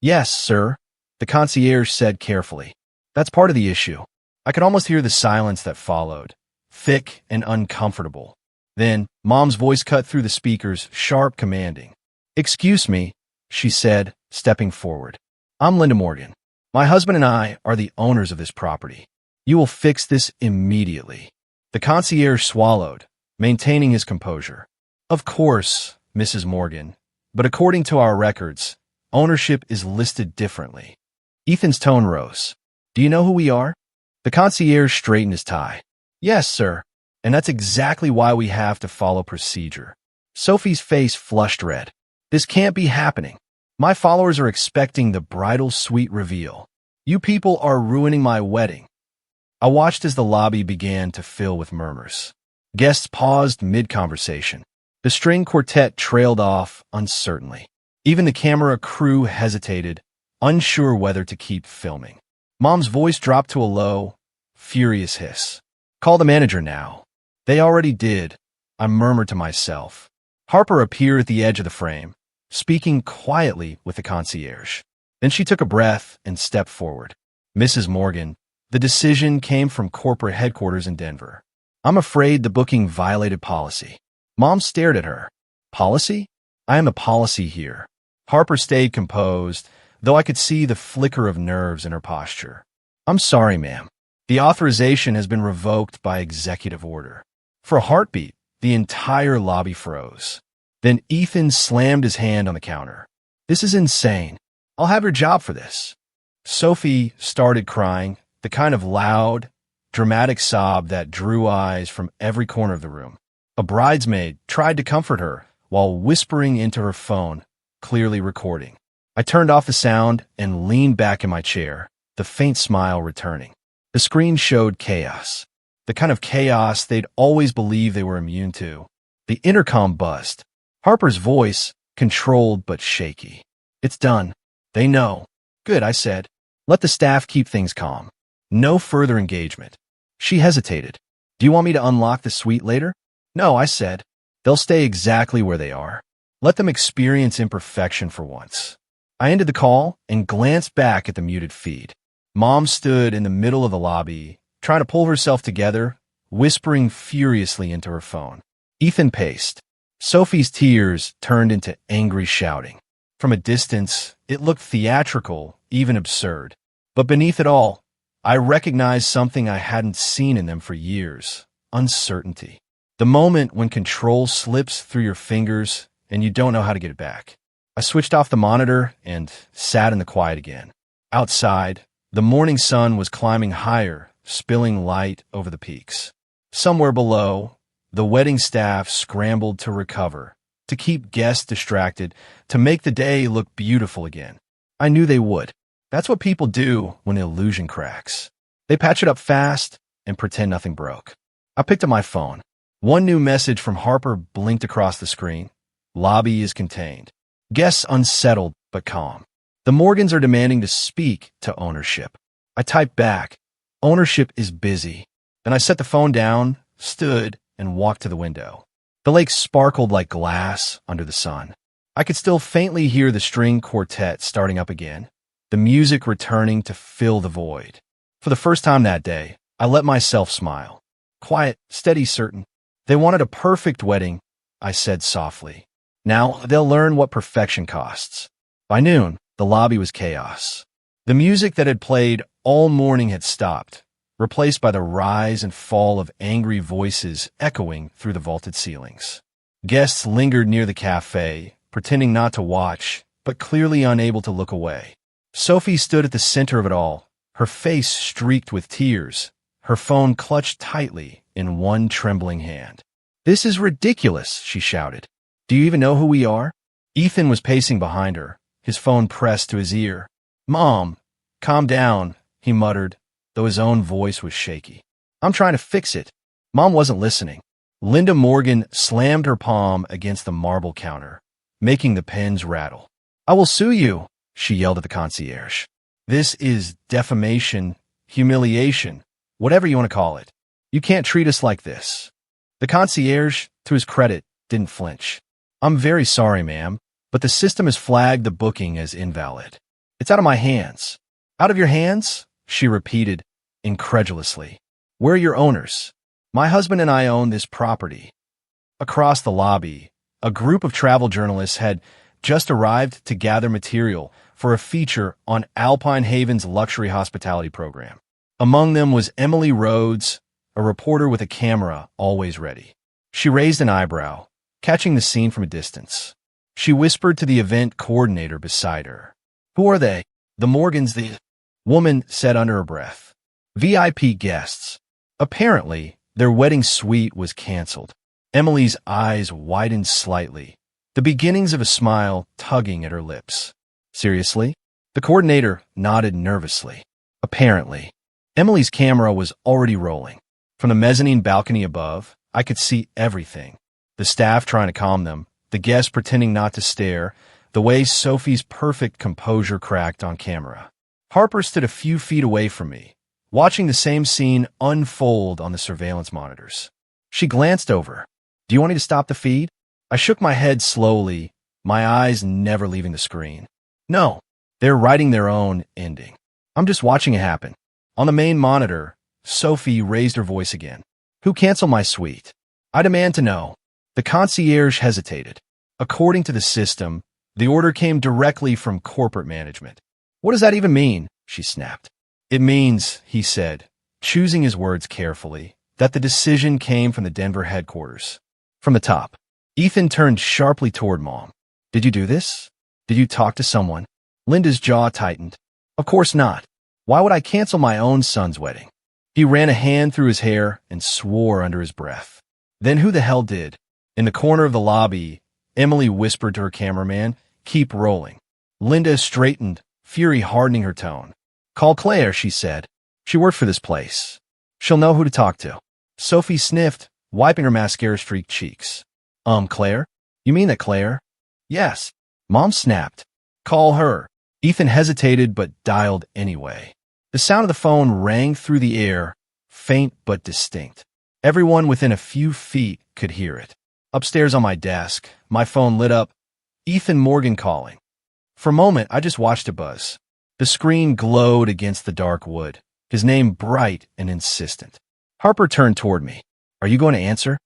Speaker 1: Yes, sir, the concierge said carefully. That's part of the issue. I could almost hear the silence that followed, thick and uncomfortable. Then, Mom's voice cut through the speakers, sharp, commanding. Excuse me, she said, stepping forward. I'm Linda Morgan. My husband and I are the owners of this property. You will fix this immediately. The concierge swallowed, maintaining his composure. Of course, Mrs. Morgan, but according to our records, ownership is listed differently. Ethan's tone rose. Do you know who we are? The concierge straightened his tie. Yes, sir, and that's exactly why we have to follow procedure. Sophie's face flushed red. This can't be happening. My followers are expecting the bridal suite reveal. You people are ruining my wedding. I watched as the lobby began to fill with murmurs. Guests paused mid-conversation. The string quartet trailed off uncertainly. Even the camera crew hesitated, unsure whether to keep filming. Mom's voice dropped to a low, furious hiss. Call the manager now. They already did, I murmured to myself. Harper appeared at the edge of the frame, speaking quietly with the concierge. Then she took a breath and stepped forward. Mrs. Morgan, the decision came from corporate headquarters in Denver. I'm afraid the booking violated policy. Mom stared at her. Policy? I am a policy here. Harper stayed composed, though I could see the flicker of nerves in her posture. I'm sorry, ma'am. The authorization has been revoked by executive order. For a heartbeat, the entire lobby froze. Then Ethan slammed his hand on the counter. This is insane. I'll have your job for this. Sophie started crying, the kind of loud, dramatic sob that drew eyes from every corner of the room. A bridesmaid tried to comfort her while whispering into her phone, clearly recording. I turned off the sound and leaned back in my chair, the faint smile returning. The screen showed chaos. The kind of chaos they'd always believed they were immune to. The intercom buzzed. Harper's voice, controlled but shaky. It's done. They know. Good, I said. Let the staff keep things calm. No further engagement. She hesitated. Do you want me to unlock the suite later? No, I said. They'll stay exactly where they are. Let them experience imperfection for once. I ended the call and glanced back at the muted feed. Mom stood in the middle of the lobby, trying to pull herself together, whispering furiously into her phone. Ethan paced. Sophie's tears turned into angry shouting. From a distance, it looked theatrical, even absurd. But beneath it all, I recognized something I hadn't seen in them for years. Uncertainty. The moment when control slips through your fingers and you don't know how to get it back. I switched off the monitor and sat in the quiet again. Outside, the morning sun was climbing higher, spilling light over the peaks. Somewhere below, the wedding staff scrambled to recover, to keep guests distracted, to make the day look beautiful again. I knew they would. That's what people do when the illusion cracks. They patch it up fast and pretend nothing broke. I picked up my phone. One new message from Harper blinked across the screen. Lobby is contained. Guests unsettled but calm. The Morgans are demanding to speak to ownership. I typed back, ownership is busy. Then I set the phone down, stood, and walked to the window. The lake sparkled like glass under the sun. I could still faintly hear the string quartet starting up again, the music returning to fill the void. For the first time that day, I let myself smile. Quiet, steady, certain. They wanted a perfect wedding, I said softly. Now they'll learn what perfection costs. By noon, the lobby was chaos. The music that had played all morning had stopped, replaced by the rise and fall of angry voices echoing through the vaulted ceilings. Guests lingered near the cafe, pretending not to watch, but clearly unable to look away. Sophie stood at the center of it all, her face streaked with tears, her phone clutched tightly in one trembling hand. "This is ridiculous," she shouted. "Do you even know who we are?" Ethan was pacing behind her, his phone pressed to his ear. "Mom, calm down," he muttered, though his own voice was shaky. "I'm trying to fix it." Mom wasn't listening. Linda Morgan slammed her palm against the marble counter, making the pens rattle. "I will sue you," she yelled at the concierge. "This is defamation, humiliation, whatever you want to call it. You can't treat us like this." The concierge, to his credit, didn't flinch. "I'm very sorry, ma'am, but the system has flagged the booking as invalid. It's out of my hands." "Out of your hands?" she repeated, incredulously. "Where are your owners?" "My husband and I own this property." Across the lobby, a group of travel journalists had just arrived to gather material for a feature on Alpine Haven's luxury hospitality program. Among them was Emily Rhodes, a reporter with a camera always ready. She raised an eyebrow, catching the scene from a distance. She whispered to the event coordinator beside her. "Who are they?" "The Morgans, the woman said under her breath. "VIP guests." Apparently, their wedding suite was canceled. Emily's eyes widened slightly, the beginnings of a smile tugging at her lips. "Seriously?" The coordinator nodded nervously. "Apparently." Emily's camera was already rolling. From the mezzanine balcony above, I could see everything. The staff trying to calm them, the guests pretending not to stare, the way Sophie's perfect composure cracked on camera. Harper stood a few feet away from me, watching the same scene unfold on the surveillance monitors. She glanced over. "Do you want me to stop the feed?" I shook my head slowly, my eyes never leaving the screen. "No, they're writing their own ending. I'm just watching it happen." On the main monitor, Sophie raised her voice again. "Who canceled my suite? I demand to know." The concierge hesitated. According to the system, the order came directly from corporate management. "What does that even mean?" she snapped. "It means," he said, choosing his words carefully, "that the decision came from the Denver headquarters. From the top." Ethan turned sharply toward Mom. "Did you do this? Did you talk to someone?" Linda's jaw tightened. "Of course not. Why would I cancel my own son's wedding?" He ran a hand through his hair and swore under his breath. "Then who the hell did?" In the corner of the lobby, Emily whispered to her cameraman, "Keep rolling." Linda straightened, fury hardening her tone. "Call Claire," she said. "She worked for this place. She'll know who to talk to." Sophie sniffed, wiping her mascara-streaked cheeks. Claire? You mean that Claire?" "Yes." Mom snapped. "Call her." Ethan hesitated but dialed anyway. The sound of the phone rang through the air, faint but distinct. Everyone within a few feet could hear it. Upstairs on my desk, my phone lit up. Ethan Morgan calling. For a moment, I just watched it buzz. The screen glowed against the dark wood, his name bright and insistent. Harper turned toward me. "Are you going to answer?"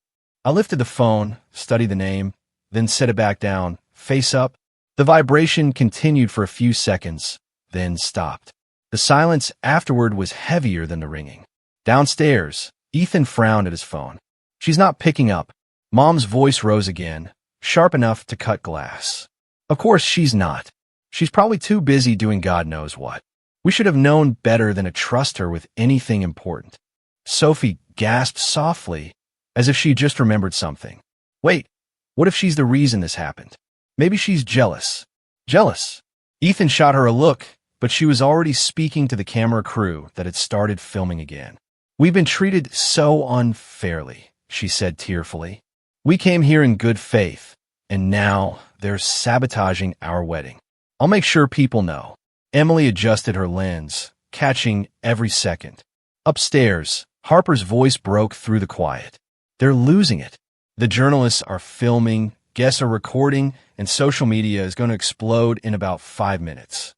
Speaker 1: I lifted the phone, studied the name, then set it back down, face up. The vibration continued for a few seconds, then stopped. The silence afterward was heavier than the ringing. Downstairs, Ethan frowned at his phone. "She's not picking up." Mom's voice rose again, sharp enough to cut glass. "Of course she's not. She's probably too busy doing God knows what. We should have known better than to trust her with anything important." Sophie gasped softly, as if she just remembered something. "Wait, what if she's the reason this happened? Maybe she's jealous." "Jealous?" Ethan shot her a look, but she was already speaking to the camera crew that had started filming again. "We've been treated so unfairly," she said tearfully. "We came here in good faith, and now they're sabotaging our wedding. I'll make sure people know." Emily adjusted her lens, catching every second. Upstairs, Harper's voice broke through the quiet. "They're losing it. The journalists are filming, guests are recording, and social media is going to explode in about 5 minutes."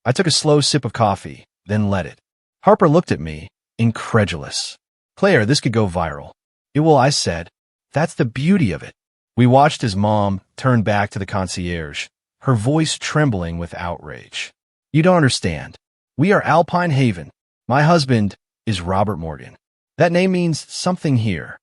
Speaker 1: I took a slow sip of coffee, then let it. Harper looked at me, incredulous. "Claire, this could go viral." "It will," I said. "That's the beauty of it." We watched as Mom turned back to the concierge, her voice trembling with outrage. "You don't understand. We are Alpine Haven. My husband is Robert Morgan. That name means something here."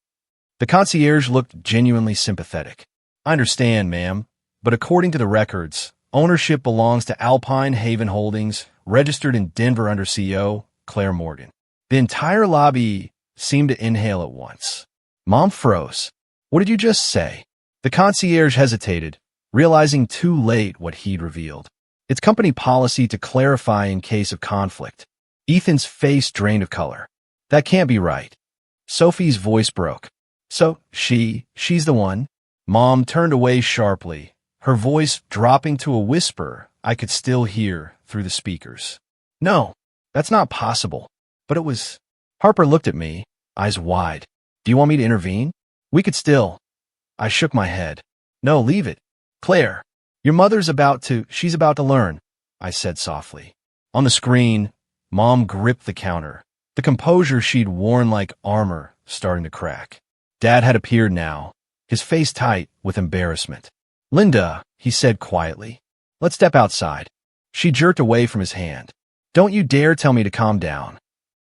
Speaker 1: The concierge looked genuinely sympathetic. "I understand, ma'am, but according to the records, ownership belongs to Alpine Haven Holdings, registered in Denver under CEO Claire Morgan." The entire lobby seemed to inhale at once. Mom froze. "What did you just say?" The concierge hesitated, realizing too late what he'd revealed. "It's company policy to clarify in case of conflict." Ethan's face drained of color. "That can't be right." Sophie's voice broke. "So, she's the one?" Mom turned away sharply, her voice dropping to a whisper I could still hear through the speakers. "No, that's not possible." "But it was." Harper looked at me, eyes wide. "Do you want me to intervene? We could still." I shook my head. "No, leave it. Claire, your mother's she's about to learn," I said softly. On the screen, Mom gripped the counter, the composure she'd worn like armor starting to crack. Dad had appeared now, his face tight with embarrassment. "Linda," he said quietly, "let's step outside." She jerked away from his hand. "Don't you dare tell me to calm down."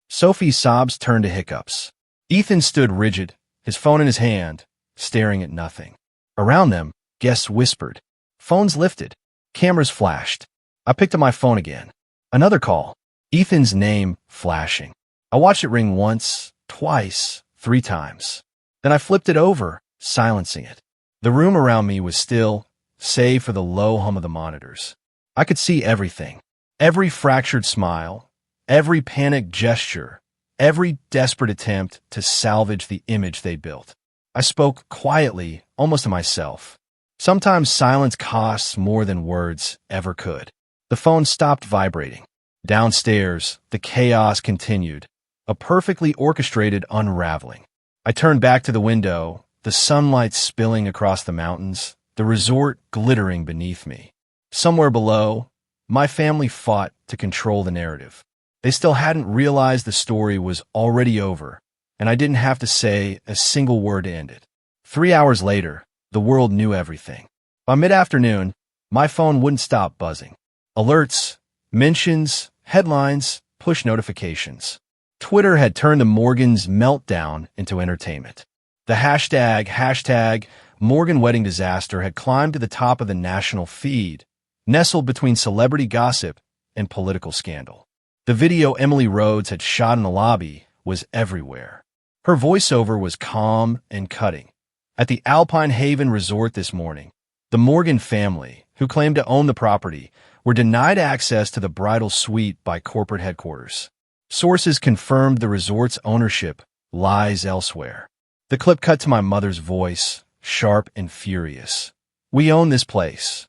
Speaker 1: Sophie's sobs turned to hiccups. Ethan stood rigid, his phone in his hand, staring at nothing. Around them, guests whispered. Phones lifted. Cameras flashed. I picked up my phone again. Another call. Ethan's name flashing. I watched it ring once, twice, 3 times. Then I flipped it over, silencing it. The room around me was still, save for the low hum of the monitors. I could see everything. Every fractured smile, every panicked gesture, every desperate attempt to salvage the image they'd built. I spoke quietly, almost to myself. Sometimes silence costs more than words ever could. The phone stopped vibrating. Downstairs, the chaos continued, a perfectly orchestrated unraveling. I turned back to the window, the sunlight spilling across the mountains, the resort glittering beneath me. Somewhere below, my family fought to control the narrative. They still hadn't realized the story was already over, and I didn't have to say a single word to end it. 3 hours later, the world knew everything. By mid-afternoon, my phone wouldn't stop buzzing. Alerts, mentions, headlines, push notifications. Twitter had turned the Morgan's meltdown into entertainment. The hashtag Morgan wedding disaster had climbed to the top of the national feed, nestled between celebrity gossip and political scandal. The video Emily Rhodes had shot in the lobby was everywhere. Her voiceover was calm and cutting. At the Alpine Haven Resort this morning, the Morgan family, who claimed to own the property, were denied access to the bridal suite by corporate headquarters. Sources confirmed the resort's ownership lies elsewhere. The clip cut to my mother's voice, sharp and furious. "We own this place."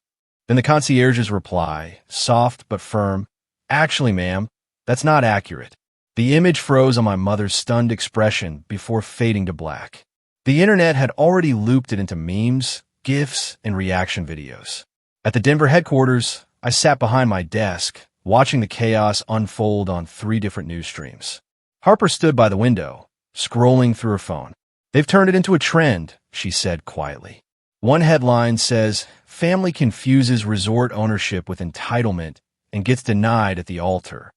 Speaker 1: Then the concierge's reply, soft but firm, "Actually, ma'am, that's not accurate." The image froze on my mother's stunned expression before fading to black. The internet had already looped it into memes, GIFs, and reaction videos. At the Denver headquarters, I sat behind my desk, watching the chaos unfold on 3 different news streams. Harper stood by the window, scrolling through her phone. "They've turned it into a trend," she said quietly. One headline says, "Family confuses resort ownership with entitlement and gets denied at the altar."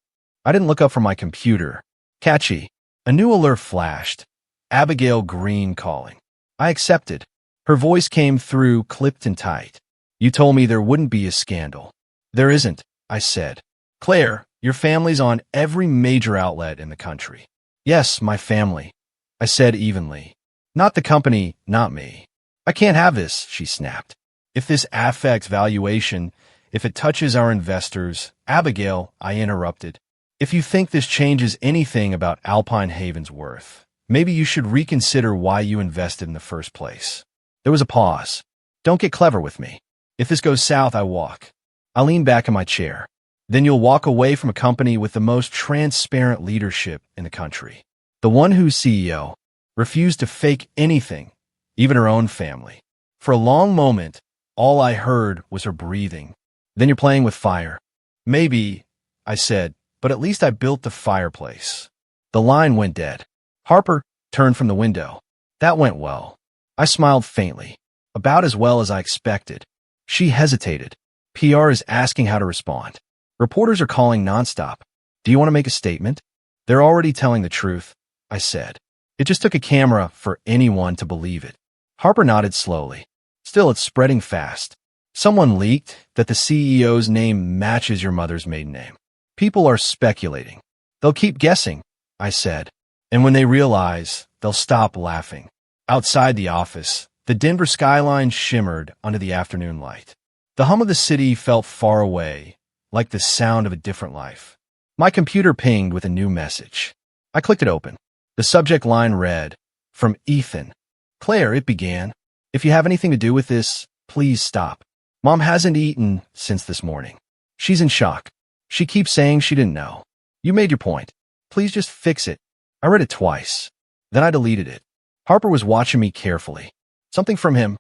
Speaker 1: I didn't look up from my computer. Catchy. A new alert flashed. Abigail Green calling. I accepted. Her voice came through, clipped and tight. "You told me there wouldn't be a scandal." "There isn't," I said. "Claire, your family's on every major outlet in the country." "Yes, my family," I said evenly. "Not the company, not me." "I can't have this," she snapped. "If this affects valuation, If it touches our investors, Abigail, I interrupted. If you think this changes anything about Alpine Haven's worth, maybe you should reconsider why you invested in the first place. There was a pause. Don't get clever with me. If this goes south, I walk. I lean back in my chair. Then you'll walk away from a company with the most transparent leadership in the country. The one whose CEO refused to fake anything, even her own family. For a long moment, all I heard was her breathing. Then you're playing with fire. Maybe, I said, but at least I built the fireplace. The line went dead. Harper turned from the window. That went well. I smiled faintly. About as well as I expected. She hesitated. PR is asking how to respond. Reporters are calling nonstop. Do you want to make a statement? They're already telling the truth, I said. It just took a camera for anyone to believe it. Harper nodded slowly. Still, it's spreading fast. Someone leaked that the CEO's name matches your mother's maiden name. People are speculating. They'll keep guessing, I said. And when they realize, they'll stop laughing. Outside the office, the Denver skyline shimmered under the afternoon light. The hum of the city felt far away, like the sound of a different life. My computer pinged with a new message. I clicked it open. The subject line read, "From Ethan." "Claire," it began, "if you have anything to do with this, please stop. Mom hasn't eaten since this morning. She's in shock. She keeps saying she didn't know. You made your point. Please just fix it." I read it twice. Then I deleted it. Harper was watching me carefully. "Something from him?"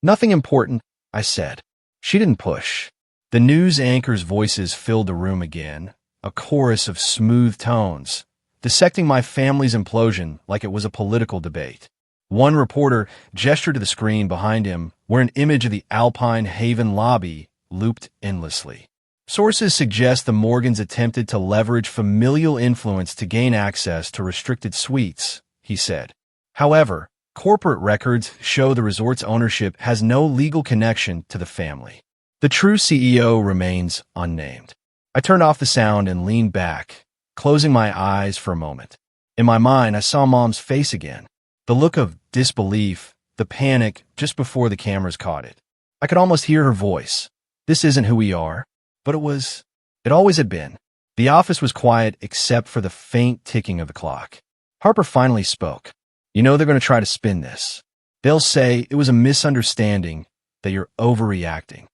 Speaker 1: "Nothing important," I said. She didn't push. The news anchor's voices filled the room again, a chorus of smooth tones, dissecting my family's implosion like it was a political debate. One reporter gestured to the screen behind him, where an image of the Alpine Haven lobby looped endlessly. "Sources suggest the Morgans attempted to leverage familial influence to gain access to restricted suites," he said. "However, corporate records show the resort's ownership has no legal connection to the family. The true CEO remains unnamed." I turned off the sound and leaned back, closing my eyes for a moment. In my mind, I saw Mom's face again. The look of disbelief, the panic just before the cameras caught it. I could almost hear her voice. "This isn't who we are." But it was. It always had been. The office was quiet except for the faint ticking of the clock. Harper finally spoke. "You know they're going to try to spin this. They'll say it was a misunderstanding, that you're overreacting.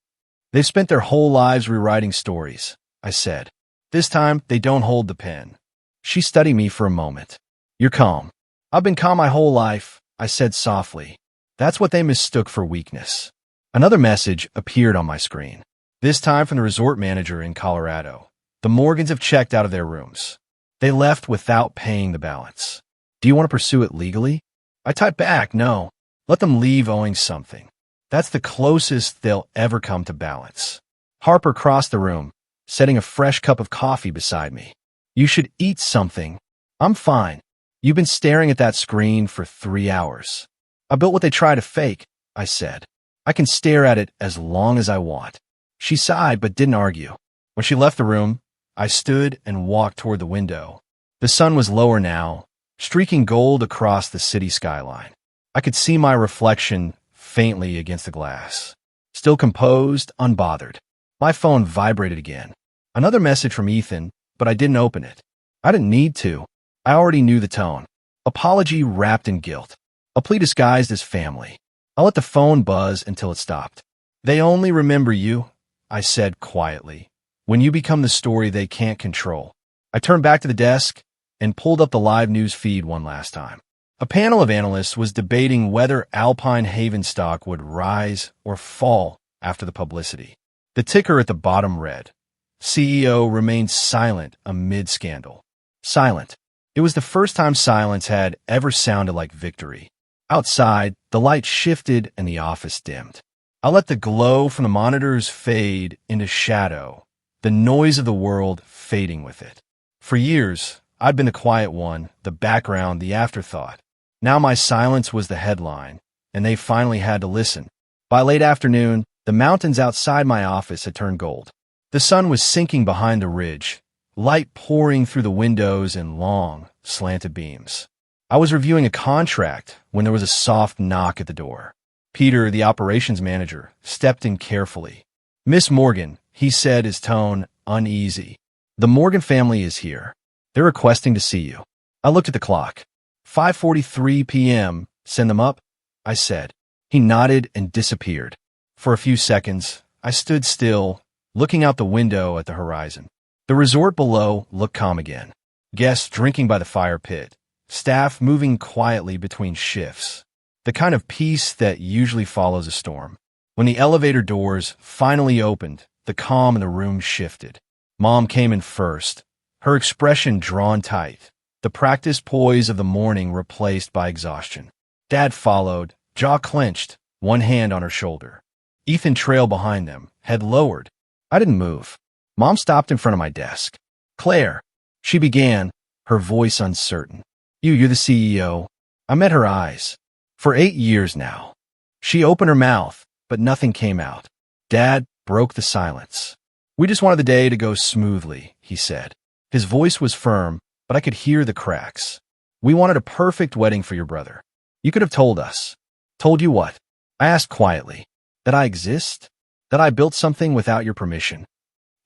Speaker 1: They've spent their whole lives rewriting stories," I said. "This time, they don't hold the pen." She studied me for a moment. "You're calm." "I've been calm my whole life," I said softly. "That's what they mistook for weakness." Another message appeared on my screen. This time from the resort manager in Colorado. "The Morgans have checked out of their rooms. They left without paying the balance. Do you want to pursue it legally?" I typed back, "No. Let them leave owing something. That's the closest they'll ever come to balance." Harper crossed the room, setting a fresh cup of coffee beside me. "You should eat something." "I'm fine. You've been staring at that screen for 3 hours. I built what they try to fake," I said. "I can stare at it as long as I want." She sighed but didn't argue. When she left the room, I stood and walked toward the window. The sun was lower now, streaking gold across the city skyline. I could see my reflection faintly against the glass. Still composed, unbothered. My phone vibrated again. Another message from Ethan, but I didn't open it. I didn't need to. I already knew the tone. Apology wrapped in guilt. A plea disguised as family. I let the phone buzz until it stopped. "They only remember you," I said quietly, "when you become the story they can't control." I turned back to the desk and pulled up the live news feed one last time. A panel of analysts was debating whether Alpine Haven stock would rise or fall after the publicity. The ticker at the bottom read, "CEO remains silent amid scandal." Silent. It was the first time silence had ever sounded like victory. Outside, the light shifted and the office dimmed. I let the glow from the monitors fade into shadow, the noise of the world fading with it. For years, I'd been the quiet one, the background, the afterthought. Now my silence was the headline, and they finally had to listen. By late afternoon, the mountains outside my office had turned gold. The sun was sinking behind the ridge, light pouring through the windows in long, slanted beams. I was reviewing a contract when there was a soft knock at the door. Peter, the operations manager, stepped in carefully. "Miss Morgan, he said, his tone uneasy. The Morgan family is here. They're requesting to see you. I looked at the clock. 5:43 p.m. Send them up, I said. He nodded and disappeared. For a few seconds, I stood still, looking out the window at the horizon. The resort below looked calm again. Guests drinking by the fire pit. Staff moving quietly between shifts. The kind of peace that usually follows a storm. When the elevator doors finally opened, the calm in the room shifted. Mom came in first, her expression drawn tight, the practiced poise of the morning replaced by exhaustion. Dad followed, jaw clenched, one hand on her shoulder. Ethan trailed behind them, head lowered. I didn't move. Mom stopped in front of my desk. Claire, she began, her voice uncertain. You're the CEO. I met her eyes. For 8 years now. She opened her mouth, but nothing came out. Dad broke the silence. We just wanted the day to go smoothly, he said. His voice was firm, but I could hear the cracks. We wanted a perfect wedding for your brother. You could have told us. Told you what? I asked quietly. That I exist? That I built something without your permission?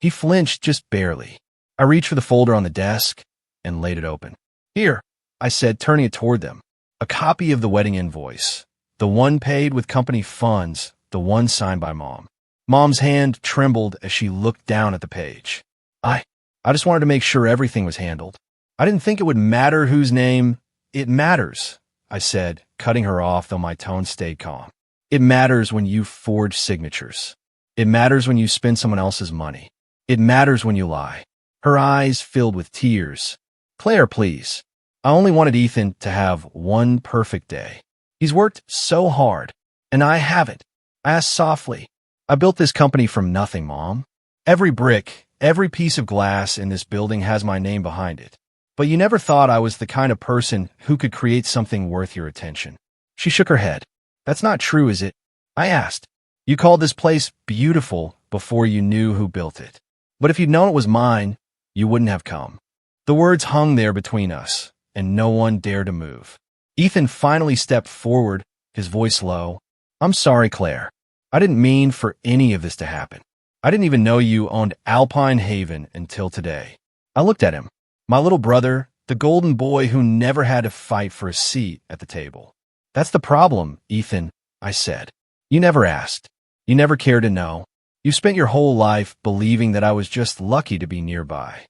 Speaker 1: He flinched just barely. I reached for the folder on the desk and laid it open. Here, I said, turning it toward them. A copy of the wedding invoice. The one paid with company funds, the one signed by Mom. Mom's hand trembled as she looked down at the page. I just wanted to make sure everything was handled. I didn't think it would matter whose name. It matters, I said, cutting her off, though my tone stayed calm. It matters when you forge signatures. It matters when you spend someone else's money. It matters when you lie. Her eyes filled with tears. Claire, please. I only wanted Ethan to have one perfect day. He's worked so hard, and I haven't. I asked softly. I built this company from nothing, Mom. Every brick, every piece of glass in this building has my name behind it. But you never thought I was the kind of person who could create something worth your attention. She shook her head. That's not true, is it? I asked. You called this place beautiful before you knew who built it. But if you'd known it was mine, you wouldn't have come. The words hung there between us, and no one dared to move. Ethan finally stepped forward, his voice low. I'm sorry, Claire. I didn't mean for any of this to happen. I didn't even know you owned Alpine Haven until today. I looked at him. My little brother, the golden boy who never had to fight for a seat at the table. That's the problem, Ethan, I said. You never asked. You never cared to know. You spent your whole life believing that I was just lucky to be nearby.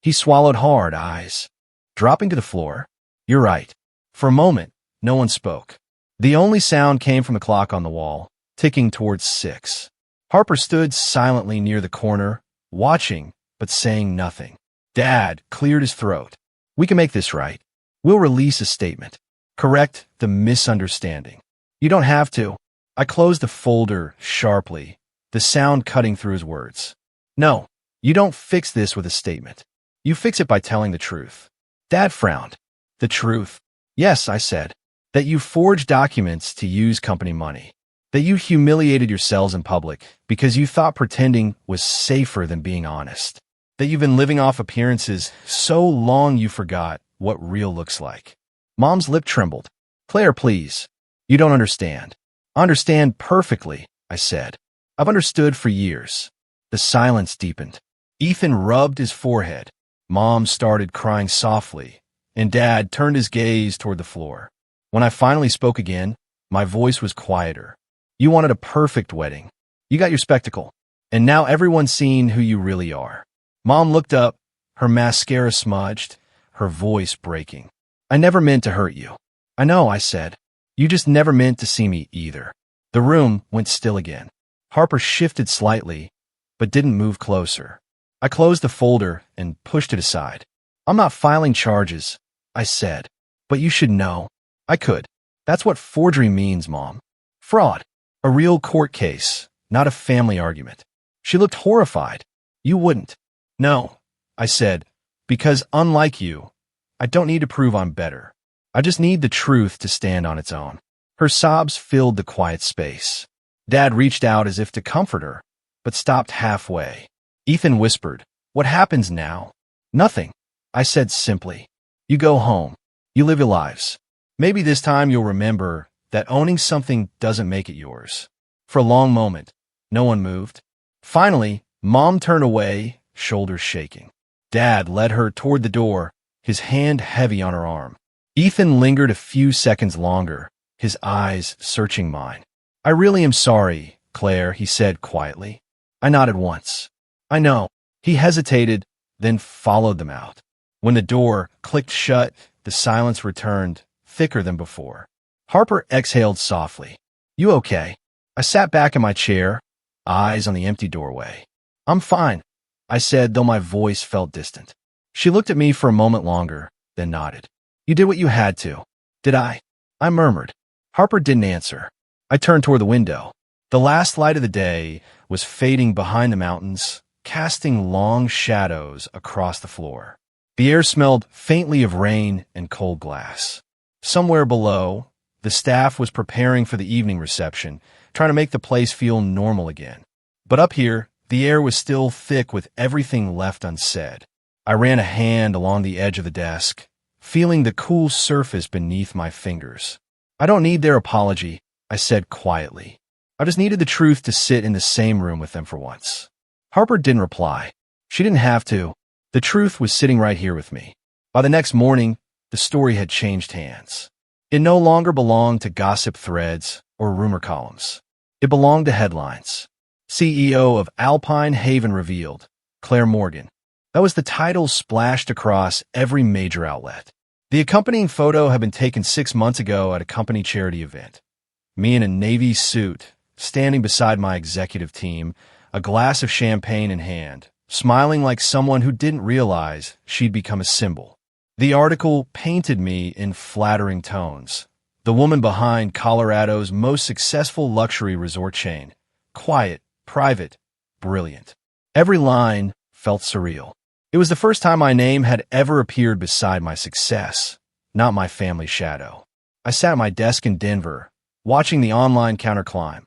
Speaker 1: He swallowed hard, eyes dropping to the floor. You're right. For a moment, no one spoke. The only sound came from the clock on the wall, ticking towards 6. Harper stood silently near the corner, watching, but saying nothing. Dad cleared his throat. We can make this right. We'll release a statement. Correct the misunderstanding. You don't have to. I closed the folder sharply, the sound cutting through his words. No, you don't fix this with a statement. You fix it by telling the truth. Dad frowned. The truth? Yes, I said. That you forged documents to use company money. That you humiliated yourselves in public because you thought pretending was safer than being honest. That you've been living off appearances so long you forgot what real looks like. Mom's lip trembled. Claire, please. You don't understand. I understand perfectly, I said. I've understood for years. The silence deepened. Ethan rubbed his forehead. Mom started crying softly, and Dad turned his gaze toward the floor. When I finally spoke again, my voice was quieter. You wanted a perfect wedding. You got your spectacle, and now everyone's seen who you really are. Mom looked up, her mascara smudged, her voice breaking. I never meant to hurt you. I know, I said. You just never meant to see me either. The room went still again. Harper shifted slightly, but didn't move closer. I closed the folder and pushed it aside. I'm not filing charges, I said. But you should know. I could. That's what forgery means, Mom. Fraud. A real court case, not a family argument. She looked horrified. You wouldn't. No, I said, because unlike you, I don't need to prove I'm better. I just need the truth to stand on its own. Her sobs filled the quiet space. Dad reached out as if to comfort her, but stopped halfway. Ethan whispered, What happens now? Nothing, I said simply. You go home. You live your lives. Maybe this time you'll remember that owning something doesn't make it yours. For a long moment, no one moved. Finally, Mom turned away, shoulders shaking. Dad led her toward the door, his hand heavy on her arm. Ethan lingered a few seconds longer, his eyes searching mine. I really am sorry, Claire, he said quietly. I nodded once. I know. He hesitated, then followed them out. When the door clicked shut, the silence returned, thicker than before. Harper exhaled softly. You okay? I sat back in my chair, eyes on the empty doorway. I'm fine, I said, though my voice felt distant. She looked at me for a moment longer, then nodded. You did what you had to. Did I? I murmured. Harper didn't answer. I turned toward the window. The last light of the day was fading behind the mountains, casting long shadows across the floor. The air smelled faintly of rain and cold glass. Somewhere below, the staff was preparing for the evening reception, trying to make the place feel normal again. But up here, the air was still thick with everything left unsaid. I ran a hand along the edge of the desk, feeling the cool surface beneath my fingers. I don't need their apology, I said quietly. I just needed the truth to sit in the same room with them for once. Harper didn't reply. She didn't have to. The truth was sitting right here with me. By the next morning, the story had changed hands. It no longer belonged to gossip threads or rumor columns. It belonged to headlines. CEO of Alpine Haven revealed, Claire Morgan. That was the title splashed across every major outlet. The accompanying photo had been taken 6 months ago at a company charity event. Me in a navy suit, standing beside my executive team, a glass of champagne in hand, smiling like someone who didn't realize she'd become a symbol. The article painted me in flattering tones. The woman behind Colorado's most successful luxury resort chain. Quiet, private, brilliant. Every line felt surreal. It was the first time my name had ever appeared beside my success, not my family shadow. I sat at my desk in Denver, watching the online counter climb.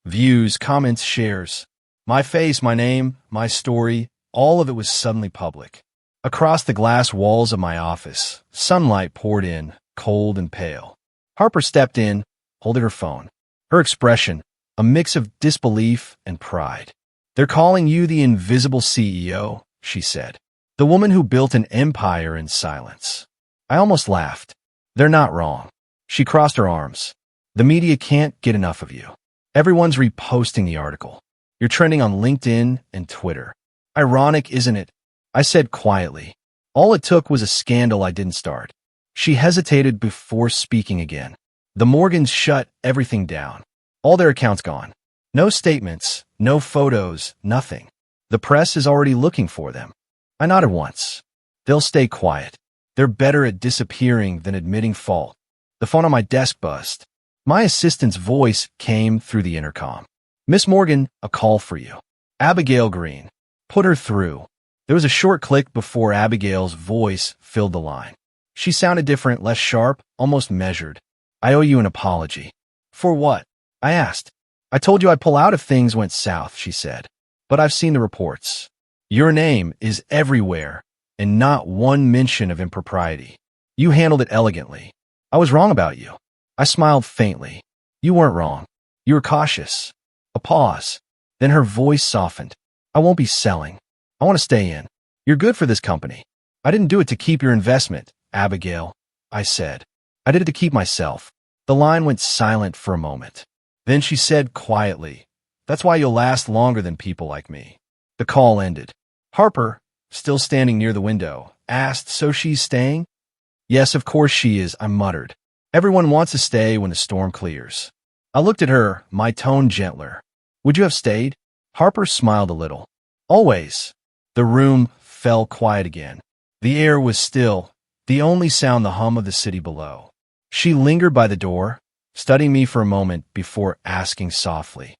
Speaker 1: Views, comments, shares. My face, my name, my story, all of it was suddenly public. Across the glass walls of my office, sunlight poured in, cold and pale. Harper stepped in, holding her phone. Her expression, a mix of disbelief and pride. They're calling you the invisible CEO, she said. The woman who built an empire in silence. I almost laughed. They're not wrong. She crossed her arms. The media can't get enough of you. Everyone's reposting the article. You're trending on LinkedIn and Twitter. Ironic, isn't it? I said quietly. All it took was a scandal I didn't start. She hesitated before speaking again. The Morgans shut everything down. All their accounts gone. No statements, no photos, nothing. The press is already looking for them. I nodded once. They'll stay quiet. They're better at disappearing than admitting fault. The phone on my desk buzzed. My assistant's voice came through the intercom. Miss Morgan, a call for you. Abigail Green. Put her through. There was a short click before Abigail's voice filled the line. She sounded different, less sharp, almost measured. I owe you an apology. For what? I asked. I told you I'd pull out if things went south, she said. But I've seen the reports. Your name is everywhere, and not one mention of impropriety. You handled it elegantly. I was wrong about you. I smiled faintly. You weren't wrong. You were cautious. A pause. Then her voice softened. I won't be selling. I want to stay in. You're good for this company. I didn't do it to keep your investment, Abigail, I said. I did it to keep myself. The line went silent for a moment. Then she said quietly, that's why you'll last longer than people like me. The call ended. Harper, still standing near the window, asked, so she's staying? Yes, of course she is, I muttered. Everyone wants to stay when the storm clears. I looked at her, my tone gentler. Would you have stayed? Harper smiled a little. Always. The room fell quiet again. The air was still, the only sound the hum of the city below. She lingered by the door, studying me for a moment before asking softly,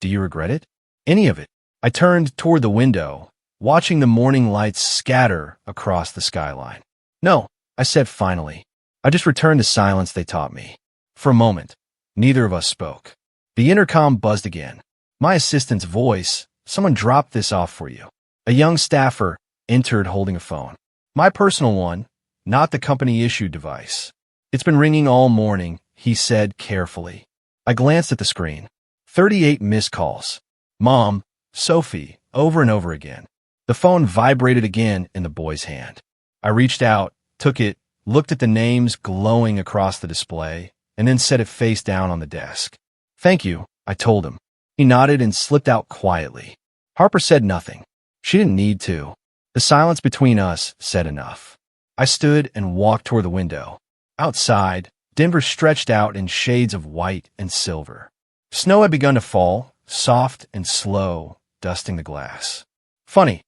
Speaker 1: do you regret it? Any of it? I turned toward the window, watching the morning lights scatter across the skyline. No, I said finally. I just returned to silence they taught me. For a moment, neither of us spoke. The intercom buzzed again. My assistant's voice, someone dropped this off for you. A young staffer entered holding a phone. My personal one, not the company-issued device. It's been ringing all morning, he said carefully. I glanced at the screen. 38 missed calls. Mom, Sophie, over and over again. The phone vibrated again in the boy's hand. I reached out, took it, looked at the names glowing across the display, and then set it face down on the desk. "Thank you," I told him. He nodded and slipped out quietly. Harper said nothing. She didn't need to. The silence between us said enough. I stood and walked toward the window. Outside, Denver stretched out in shades of white and silver. Snow had begun to fall, soft and slow, dusting the glass. "Funny,"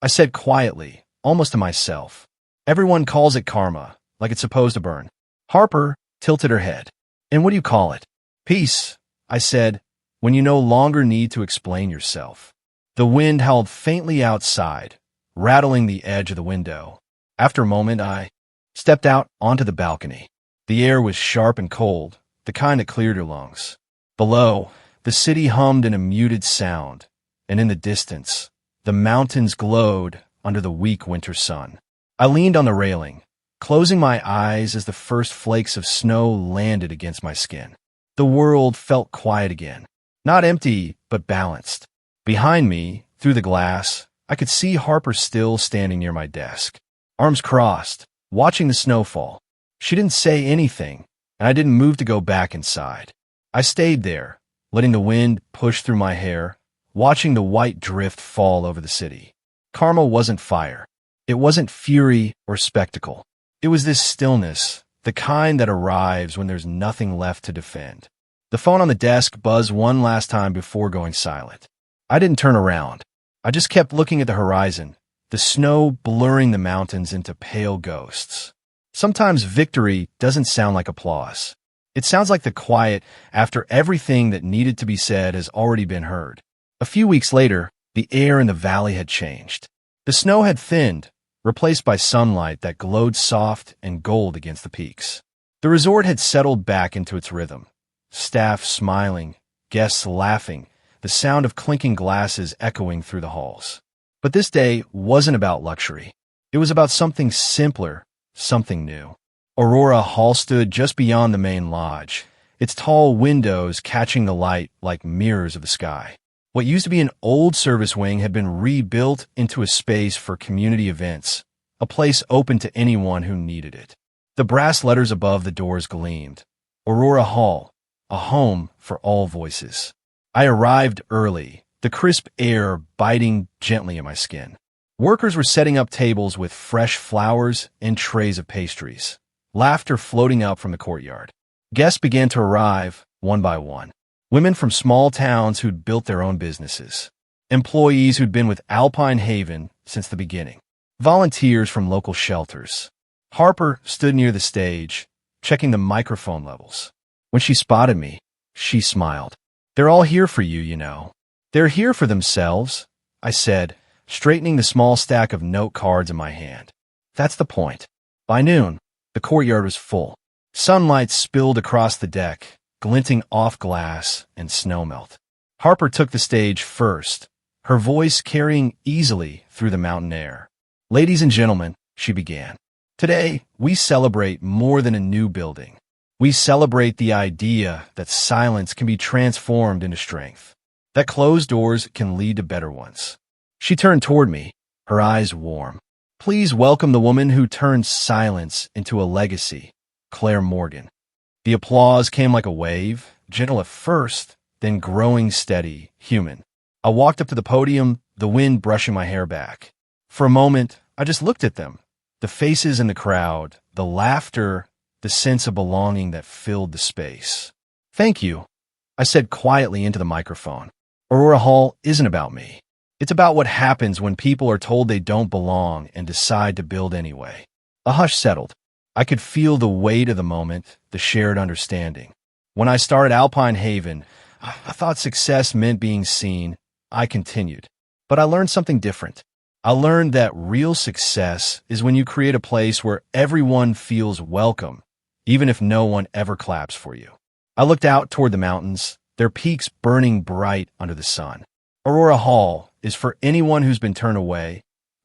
Speaker 1: I said quietly, almost to myself. "Everyone calls it karma, like it's supposed to burn." Harper tilted her head. "And what do you call it?" "Peace," I said, "when you no longer need to explain yourself." The wind howled faintly outside, rattling the edge of the window. After a moment, I stepped out onto the balcony. The air was sharp and cold, the kind that cleared your lungs. Below, the city hummed in a muted sound, and in the distance, the mountains glowed under the weak winter sun. I leaned on the railing, closing my eyes as the first flakes of snow landed against my skin. The world felt quiet again, not empty, but balanced. Behind me, through the glass, I could see Harper still standing near my desk, arms crossed, watching the snow fall. She didn't say anything, and I didn't move to go back inside. I stayed there, letting the wind push through my hair, watching the white drift fall over the city. Karma wasn't fire. It wasn't fury or spectacle. It was this stillness, the kind that arrives when there's nothing left to defend. The phone on the desk buzzed one last time before going silent. I didn't turn around. I just kept looking at the horizon, the snow blurring the mountains into pale ghosts. Sometimes victory doesn't sound like applause. It sounds like the quiet after everything that needed to be said has already been heard. A few weeks later, the air in the valley had changed. The snow had thinned, replaced by sunlight that glowed soft and gold against the peaks. The resort had settled back into its rhythm. Staff smiling, guests laughing, the sound of clinking glasses echoing through the halls. But this day wasn't about luxury. It was about something simpler, something new. Aurora Hall stood just beyond the main lodge, its tall windows catching the light like mirrors of the sky. What used to be an old service wing had been rebuilt into a space for community events, a place open to anyone who needed it. The brass letters above the doors gleamed. Aurora Hall, a home for all voices. I arrived early, the crisp air biting gently in my skin. Workers were setting up tables with fresh flowers and trays of pastries, laughter floating up from the courtyard. Guests began to arrive, one by one. Women from small towns who'd built their own businesses. Employees who'd been with Alpine Haven since the beginning. Volunteers from local shelters. Harper stood near the stage, checking the microphone levels. When she spotted me, she smiled. "They're all here for you, you know." "They're here for themselves," I said, straightening the small stack of note cards in my hand. "That's the point." By noon, the courtyard was full. Sunlight spilled across the deck, glinting off glass and snowmelt. Harper took the stage first, her voice carrying easily through the mountain air. "Ladies and gentlemen," she began, "today we celebrate more than a new building. We celebrate the idea that silence can be transformed into strength, that closed doors can lead to better ones." She turned toward me, her eyes warm. "Please welcome the woman who turned silence into a legacy, Claire Morgan." The applause came like a wave, gentle at first, then growing steady, human. I walked up to the podium, the wind brushing my hair back. For a moment, I just looked at them, the faces in the crowd, the laughter, the sense of belonging that filled the space. "Thank you," I said quietly into the microphone. Aurora Hall isn't about me. It's about what happens when people are told they don't belong and decide to build anyway. A hush settled. I could feel the weight of the moment, the shared understanding. When I started Alpine Haven, I thought success meant being seen. I continued. But I learned something different. I learned that real success is when you create a place where everyone feels welcome, even if no one ever claps for you. I looked out toward the mountains, their peaks burning bright under the sun. Aurora Hall is for anyone who's been turned away,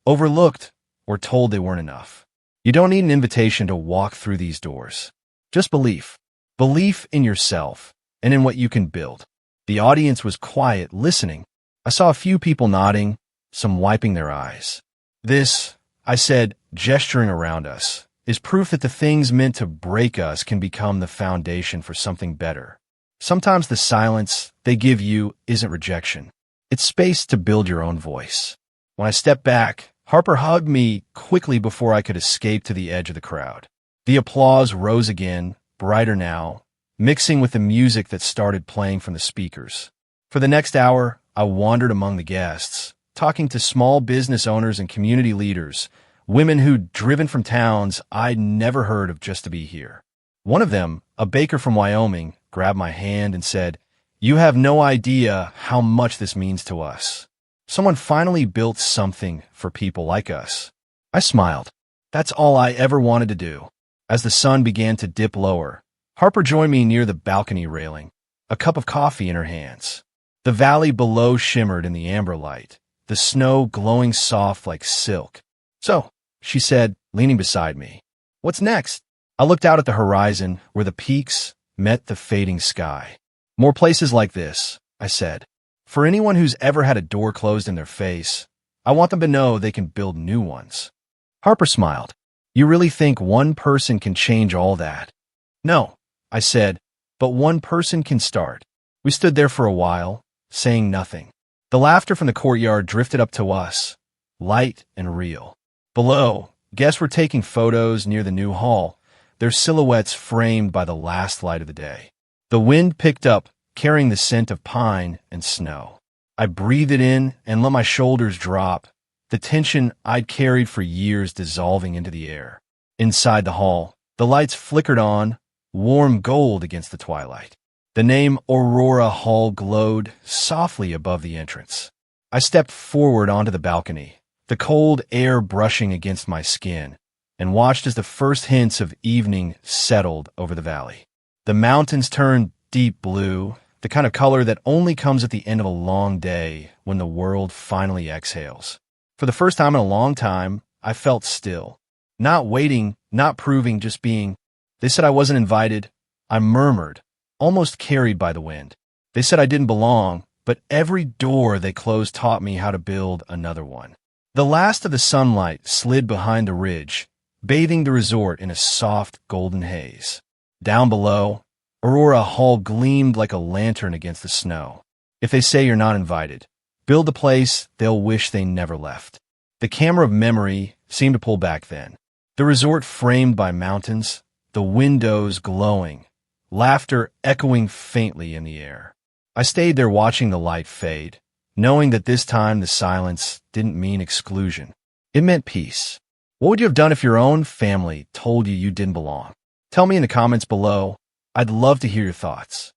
Speaker 1: overlooked, or told they weren't enough. You don't need an invitation to walk through these doors. Just belief. Belief in yourself and in what you can build. The audience was quiet, listening. I saw a few people nodding, some wiping their eyes. This, I said, gesturing around us, is proof that the things meant to break us can become the foundation for something better. Sometimes the silence they give you isn't rejection. It's space to build your own voice. When I stepped back, Harper hugged me quickly before I could escape to the edge of the crowd. The applause rose again, brighter now, mixing with the music that started playing from the speakers. For the next hour, I wandered among the guests, talking to small business owners and community leaders, women who'd driven from towns I'd never heard of just to be here. One of them, a baker from Wyoming, grabbed my hand and said, "You have no idea how much this means to us. Someone finally built something for people like us." I smiled. That's all I ever wanted to do. As the sun began to dip lower, Harper joined me near the balcony railing, a cup of coffee in her hands. The valley below shimmered in the amber light, the snow glowing soft like silk. "So," she said, leaning beside me, "what's next?" I looked out at the horizon where the peaks met the fading sky. "More places like this," I said. "For anyone who's ever had a door closed in their face, I want them to know they can build new ones." Harper smiled. "You really think one person can change all that?" "No," I said, "but one person can start." We stood there for a while, saying nothing. The laughter from the courtyard drifted up to us, light and real. Below, guests were taking photos near the new hall, their silhouettes framed by the last light of the day. The wind picked up, carrying the scent of pine and snow. I breathed it in and let my shoulders drop, the tension I'd carried for years dissolving into the air. Inside the hall, the lights flickered on, warm gold against the twilight. The name Aurora Hall glowed softly above the entrance. I stepped forward onto the balcony, the cold air brushing against my skin, and watched as the first hints of evening settled over the valley. The mountains turned deep blue, the kind of color that only comes at the end of a long day when the world finally exhales. For the first time in a long time, I felt still. Not waiting, not proving, just being. They said I wasn't invited. I murmured, almost carried by the wind. They said I didn't belong, but every door they closed taught me how to build another one. The last of the sunlight slid behind the ridge, bathing the resort in a soft golden haze. Down below, Aurora Hall gleamed like a lantern against the snow. If they say you're not invited, build a place they'll wish they never left. The camera of memory seemed to pull back then. The resort framed by mountains, the windows glowing, laughter echoing faintly in the air. I stayed there watching the light fade, knowing that this time the silence didn't mean exclusion. It meant peace. What would you have done if your own family told you you didn't belong? Tell me in the comments below. I'd love to hear your thoughts.